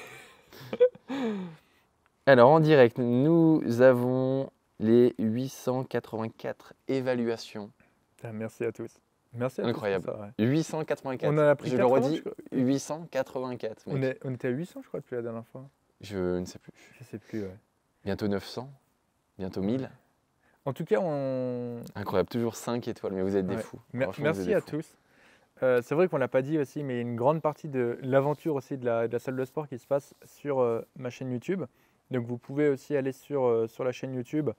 Alors en direct, nous avons les 884 évaluations. Putain, merci à tous. Merci à Incroyable. tous pour ça, ouais. 884. On en a pris Je le 80, redis, je crois. 884. Mec. On était à 800, je crois, depuis la dernière fois. Je ne sais plus. Je sais plus, ouais. Bientôt 900, bientôt 1000. En tout cas, on. Incroyable, toujours 5 étoiles, mais vous êtes des Ouais. fous. Franchement, vous êtes Merci des à fous. tous. C'est vrai qu'on l'a pas dit aussi, mais une grande partie de l'aventure aussi de la salle de sport qui se passe sur ma chaîne YouTube. Donc vous pouvez aussi aller sur la chaîne YouTube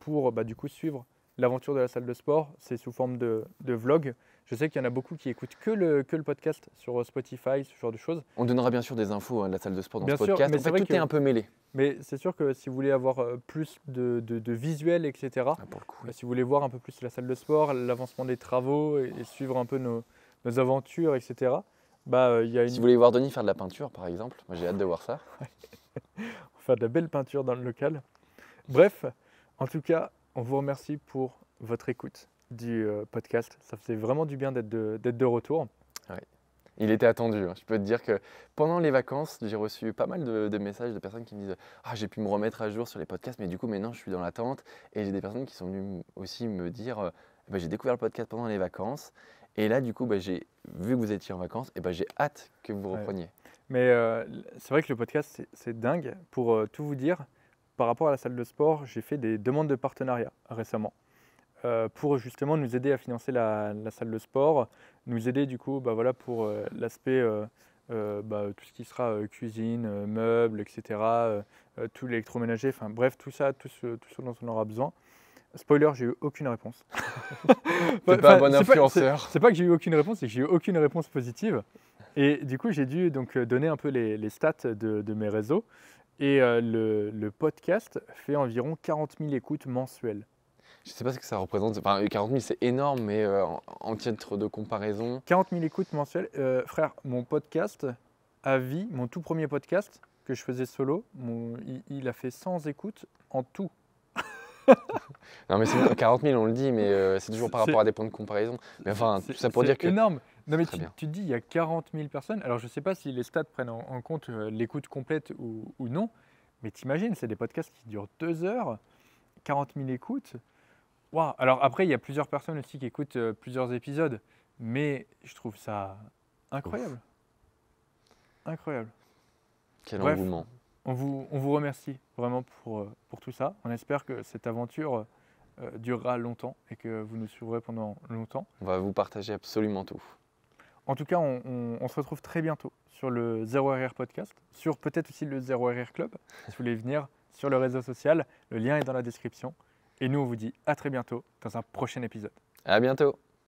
pour du coup suivre l'aventure de la salle de sport. C'est sous forme de vlog. Je sais qu'il y en a beaucoup qui écoutent que le podcast sur Spotify, ce genre de choses. On donnera bien sûr des infos de la salle de sport dans Bien ce sûr, podcast. mais En c'est fait, vrai tout que- est un peu mêlé. Mais c'est sûr que si vous voulez avoir plus de visuels, etc., Ah, pour le coup, si vous voulez voir un peu plus la salle de sport, l'avancement des travaux et suivre un peu nos aventures, etc., il y a Si vous voulez voir Denis faire de la peinture, par exemple, moi j'ai hâte de voir ça. on va faire de la belle peinture dans le local. Bref, en tout cas, on vous remercie pour votre écoute du podcast. Ça faisait vraiment du bien d'être de retour. Il était attendu. Hein. Je peux te dire que pendant les vacances, j'ai reçu pas mal de messages de personnes qui me disent « Ah, j'ai pu me remettre à jour sur les podcasts, mais du coup, maintenant, je suis dans l'attente. » Et j'ai des personnes qui sont venues aussi me dire J'ai découvert le podcast pendant les vacances. Et là, du coup, j'ai vu que vous étiez en vacances, et j'ai hâte que vous Ouais. repreniez. Mais c'est vrai que le podcast, c'est dingue. Pour tout vous dire, par rapport à la salle de sport, j'ai fait des demandes de partenariat récemment pour justement nous aider à financer la salle de sport, nous aider du coup pour l'aspect, tout ce qui sera cuisine, meubles, etc., tout l'électroménager, enfin bref, tout ça, tout ce dont on aura besoin. Spoiler, j'ai eu aucune réponse. T'es pas un bon influenceur. C'est pas que j'ai eu aucune réponse, c'est que j'ai eu aucune réponse positive. Et du coup, j'ai dû donc donner un peu les stats de mes réseaux. Et le podcast fait environ 40 000 écoutes mensuelles. Je ne sais pas ce que ça représente. Enfin, 40 000, c'est énorme, mais en titre de comparaison. 40 000 écoutes mensuelles. Frère, mon podcast à vie, mon tout premier podcast que je faisais solo, il a fait 100 écoutes en tout. Non, mais c'est bon, 40 000, on le dit, mais c'est toujours par C'est- rapport à des points de comparaison. Mais enfin, tout ça pour C'est dire que. énorme. Non, mais Très bien. tu te dis, il y a 40 000 personnes. Alors, je ne sais pas si les stats prennent en compte l'écoute complète ou non, mais t'imagines, c'est des podcasts qui durent 2 heures, 40 000 écoutes. Waouh. Alors, après, il y a plusieurs personnes aussi qui écoutent plusieurs épisodes, mais je trouve ça incroyable. Incroyable. Quel Bref. engouement. On vous remercie vraiment pour tout ça. On espère que cette aventure durera longtemps et que vous nous suivrez pendant longtemps. On va vous partager absolument tout. En tout cas, on se retrouve très bientôt sur le 0RR Podcast, sur peut-être aussi le 0RR Club, si vous voulez venir sur le réseau social. Le lien est dans la description. Et nous, on vous dit à très bientôt dans un prochain épisode. À bientôt.